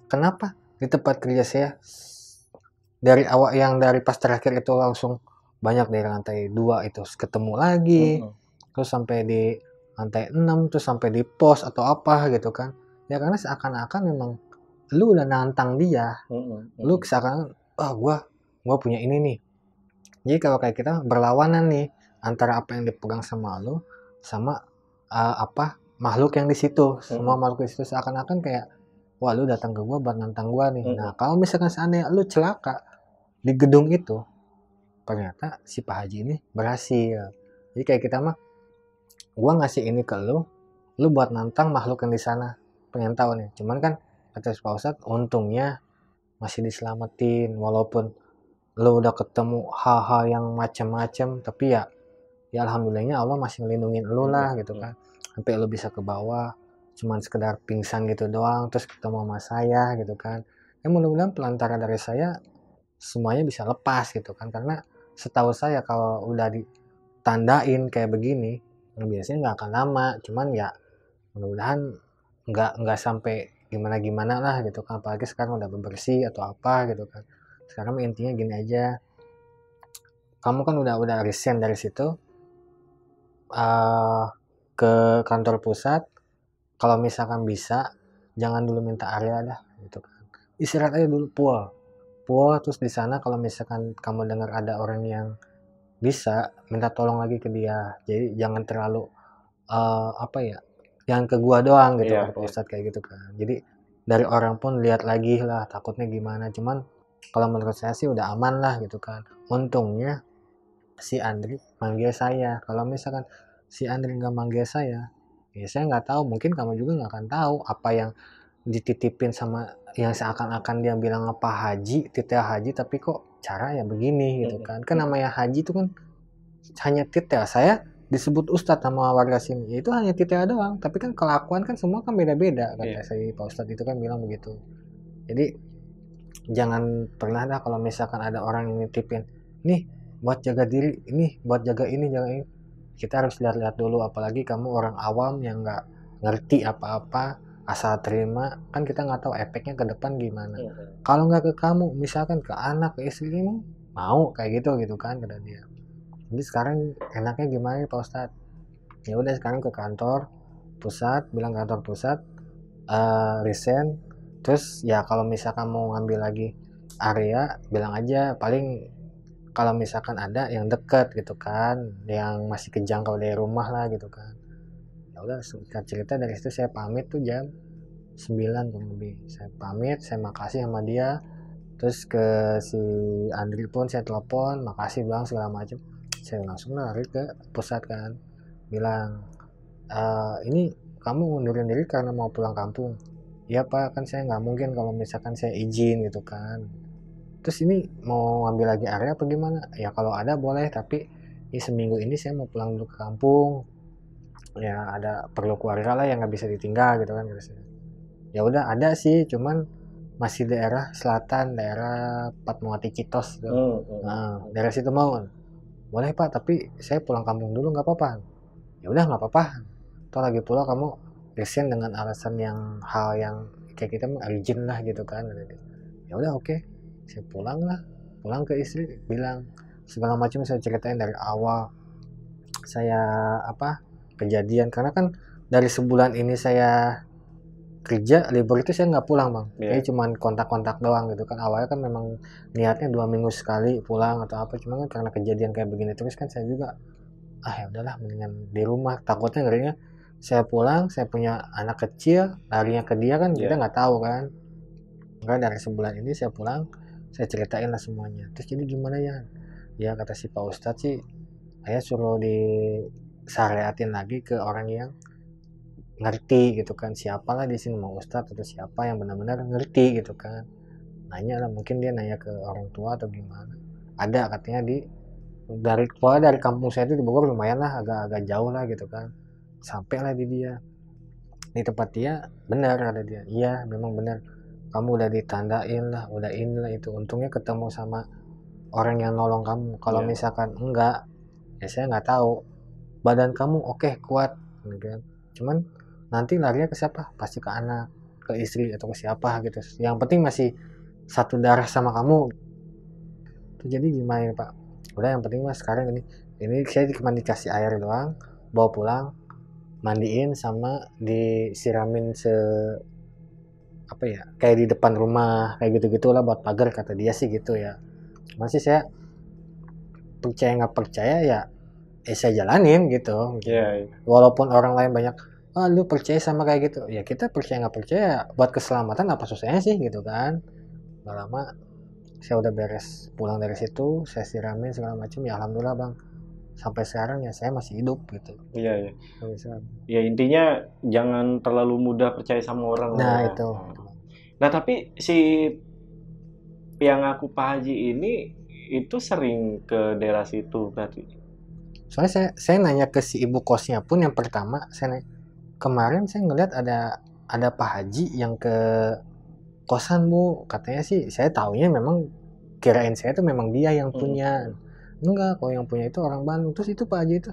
kenapa di tempat kerja saya dari awal yang dari pas terakhir itu langsung banyak dari lantai 2 itu ketemu lagi, terus sampai di lantai 6, terus sampai di pos atau apa gitu kan. Ya karena seakan-akan memang lu udah nantang dia. Lu seakan gua punya ini nih. Jadi kalau kayak kita berlawanan nih antara apa yang dipegang sama lu sama makhluk yang di situ. Semua makhluk di situ seakan-akan kayak wah lu datang ke gua buat nantang gua nih. Nah, kalau misalkan seandainya lu celaka di gedung itu, ternyata si Pak Haji ini berhasil. Jadi kayak kita mah, gua ngasih ini ke lu buat nantang makhluk yang di sana. Pengen tahu nih. Cuman kan kata Pak Ustadz, untungnya masih diselamatin walaupun lu udah ketemu hal-hal yang macam-macam, tapi ya alhamdulillahnya Allah masih ngelindungin lu lah gitu kan. Sampai lu bisa ke bawah, cuman sekedar pingsan gitu doang, terus ketemu sama saya gitu kan. Ya mudah-mudahan pelantara dari saya semuanya bisa lepas gitu kan, karena setahu saya kalau udah ditandain kayak begini biasanya nggak akan lama. Cuman ya mudah-mudahan nggak sampai gimana lah gitu kan, apalagi sekarang udah bebersih atau apa gitu kan. Sekarang intinya gini aja, kamu kan udah resign dari situ ke kantor pusat. Kalau misalkan bisa jangan dulu minta area dah gitu kan, istirahat aja dulu, puas terus di sana. Kalau misalkan kamu dengar ada orang yang bisa, minta tolong lagi ke dia. Jadi jangan terlalu jangan ke gua doang gitu kan, Pak Ustadz kayak gitu kan. Jadi dari orang pun lihat lagi lah, takutnya gimana. Cuman kalau menurut saya sih udah aman lah gitu kan. Untungnya si Andri manggil saya. Kalau misalkan si Andri nggak manggil saya, ya saya nggak tahu, mungkin kamu juga nggak akan tahu apa yang dititipin sama yang seakan-akan dia bilang apa haji, titel haji, tapi kok cara ya begini gitu kan. Kan namanya haji itu kan hanya titel. Saya disebut ustadz sama warga sini, ya itu hanya titel doang, tapi kan kelakuan kan semua kan beda-beda kata saya. Pak Ustadz itu kan bilang begitu. Jadi jangan pernah dah kalau misalkan ada orang yang nitipin nih buat jaga diri, ini buat jaga ini, jaga ini, kita harus lihat-lihat dulu. Apalagi kamu orang awam yang nggak ngerti apa-apa, asal terima, kan kita nggak tahu efeknya ke depan gimana. Kalau nggak ke kamu, misalkan ke anak, ke istri, ini mau kayak gitu kan kata dia. Jadi sekarang enaknya gimana Pak Ustadz? Ya udah sekarang ke kantor pusat, bilang kantor pusat resign. Terus ya kalau misalkan mau ngambil lagi area, bilang aja paling kalau misalkan ada yang deket gitu kan, yang masih kejangkau dari rumah lah gitu kan. Ya udah singkat cerita dari situ saya pamit tuh jam 9 kurang lebih. Saya pamit, saya makasih sama dia. Terus ke si Andri pun saya telepon, makasih bilang segala macam. Saya langsung lari ke pusat kan, bilang ini kamu ngundurin diri karena mau pulang kampung. Iya Pak, kan saya nggak mungkin kalau misalkan saya izin gitu kan. Terus ini mau ngambil lagi area apa gimana? Ya kalau ada boleh, tapi ini seminggu ini saya mau pulang dulu ke kampung. Ya ada perlu keluarga lah yang nggak bisa ditinggal gitu kan. Ya udah ada sih, cuman masih daerah selatan, daerah Fatmawati Citos gitu. Nah, daerah situ mau. Boleh Pak, tapi saya pulang kampung dulu nggak apa-apa. Ya udah nggak apa-apa. Toh lagi pula kamu resign dengan alasan yang hal yang kayak kita urgent lah gitu kan. Ya udah oke. Saya pulang ke istri, bilang segala macam, saya ceritain dari awal saya kejadian. Karena kan dari sebulan ini saya kerja libur itu saya nggak pulang bang, Iya. jadi cuman kontak-kontak doang gitu kan. Awalnya kan memang niatnya 2 minggu sekali pulang atau apa, cuma kan karena kejadian kayak begini terus kan saya juga ya udahlah mendingan di rumah, takutnya ngerinya saya pulang, saya punya anak kecil larinya ke dia kan, kita nggak tahu kan. Enggak, dari sebulan ini saya pulang, saya ceritain lah semuanya. Terus jadi gimana ya kata si Pak Ustadz sih, saya suruh disyariatin lagi ke orang yang ngerti gitu kan, siapalah di sini mau Ustadz atau siapa yang benar-benar ngerti gitu kan. Nanya lah, mungkin dia nanya ke orang tua atau gimana. Ada katanya dari kampung saya itu di Bogor lumayan lah, agak-agak jauh lah gitu kan. Sampai lah di tempat dia, benar ada dia. Iya memang benar, kamu udah ditandain lah, udah inilah itu. Untungnya ketemu sama orang yang nolong kamu. Kalau misalkan enggak, ya saya nggak tahu. Badan kamu oke, kuat, gitu kan. Cuman nanti larinya ke siapa? Pasti ke anak, ke istri atau ke siapa gitu. Yang penting masih satu darah sama kamu. Jadi gimana ya Pak? Udah, yang penting mas sekarang ini saya cuma dikasih air doang, bawa pulang, mandiin sama disiramin apa ya, kayak di depan rumah kayak gitu-gitulah buat pagar kata dia sih gitu ya. Masih saya percaya nggak percaya ya, saya jalanin gitu. Walaupun orang lain banyak, lu percaya sama kayak gitu, ya kita percaya nggak percaya buat keselamatan, apa susahnya sih gitu kan. Gak lama saya udah beres pulang dari situ, saya siramin segala macam, ya alhamdulillah bang, sampai sekarang ya saya masih hidup gitu. Iya. Ya intinya jangan terlalu mudah percaya sama orang. Nah itu. Nah tapi si yang aku Pak Haji ini itu sering ke daerah situ berarti. Soalnya saya nanya ke si ibu kosnya pun yang pertama, saya nanya, kemarin saya ngeliat ada Pak Haji yang ke kosan bu, katanya sih, saya taunya memang kirain saya tuh memang dia yang punya. Enggak, kalau yang punya itu orang Bandung. Terus itu Pak Haji itu,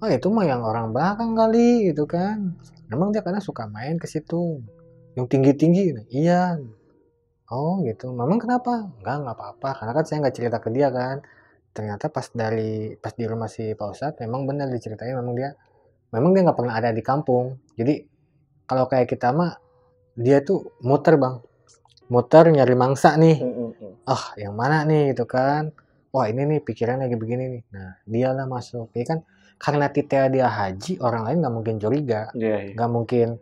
itu mah yang orang belakang kali gitu kan. Memang dia kadang suka main ke situ, yang tinggi-tinggi. Iya. Oh gitu. Memang kenapa? Enggak apa-apa. Karena kan saya nggak cerita ke dia kan. Ternyata pas di rumah si Pak Ustadz, memang benar diceritain, memang dia nggak pernah ada di kampung. Jadi kalau kayak kita mah, dia tuh muter bang, muter nyari mangsa nih. Yang mana nih gitu kan. Wah ini nih pikiran lagi begini nih. Nah dialah masuk. Jadi kan karena titel dia haji, orang lain nggak mungkin curiga. Nggak mungkin.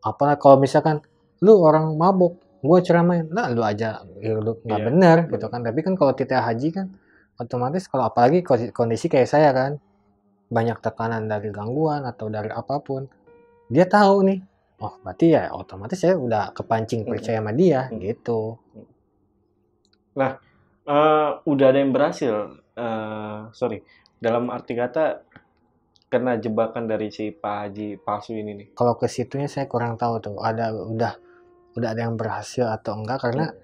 Apalah kalau misalkan lu orang mabuk, gue ceramain, nah lu aja lu nggak bener gitu kan. Tapi kan kalau titel haji kan otomatis, kalau apalagi kondisi kayak saya kan, banyak tekanan dari gangguan atau dari apapun, dia tahu nih, berarti ya otomatis saya udah kepancing percaya sama dia gitu. Nah, udah ada yang berhasil, dalam arti kata kena jebakan dari si Pak Haji palsu ini nih. Kalau ke situnya saya kurang tahu tuh, udah ada yang berhasil atau enggak, karena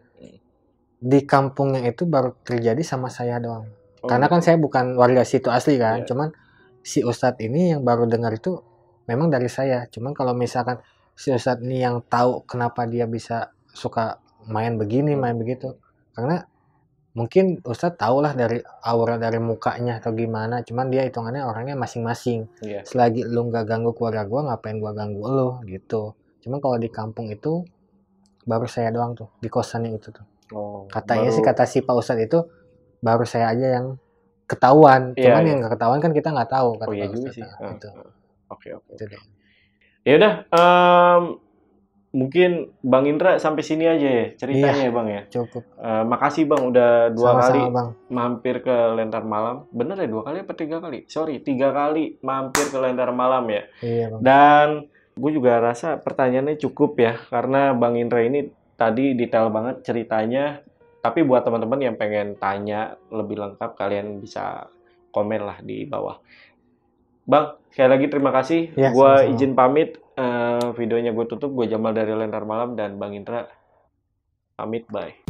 di kampungnya itu baru terjadi sama saya doang. Karena kan saya bukan warga situ asli kan, cuman si Ustadz ini yang baru dengar itu memang dari saya. Cuman kalau misalkan si Ustadz ini yang tahu kenapa dia bisa suka main begini, main begitu, karena mungkin Ustadz tahu lah dari aura, dari mukanya atau gimana. Cuman dia hitungannya orangnya masing-masing. Selagi lu nggak ganggu keluarga gue, ngapain gue ganggu lu gitu. Cuman kalau di kampung itu baru saya doang tuh, di kosannya itu tuh. Katanya sih, kata si Pak Ustadz itu, baru saya aja yang ketahuan. Cuman yang nggak ketahuan kan kita nggak tahu kata Pak Ustadz. Gitu. Oke. Ya udah, mungkin Bang Indra sampai sini aja ya ceritanya ya Bang ya. Cukup. Makasih Bang udah dua kali Bang mampir ke Lentar Malam. Bener ya 2 kali apa 3 kali? Sorry, 3 kali mampir ke Lentar Malam ya. Iya Bang. Dan gue juga rasa pertanyaannya cukup ya, karena Bang Indra ini tadi detail banget ceritanya. Tapi buat teman-teman yang pengen tanya lebih lengkap, kalian bisa komen lah di bawah. Bang, sekali lagi terima kasih. Gue izin pamit. Videonya gue tutup. Gue Jamal dari Lentar Malam dan Bang Indra pamit. Bye.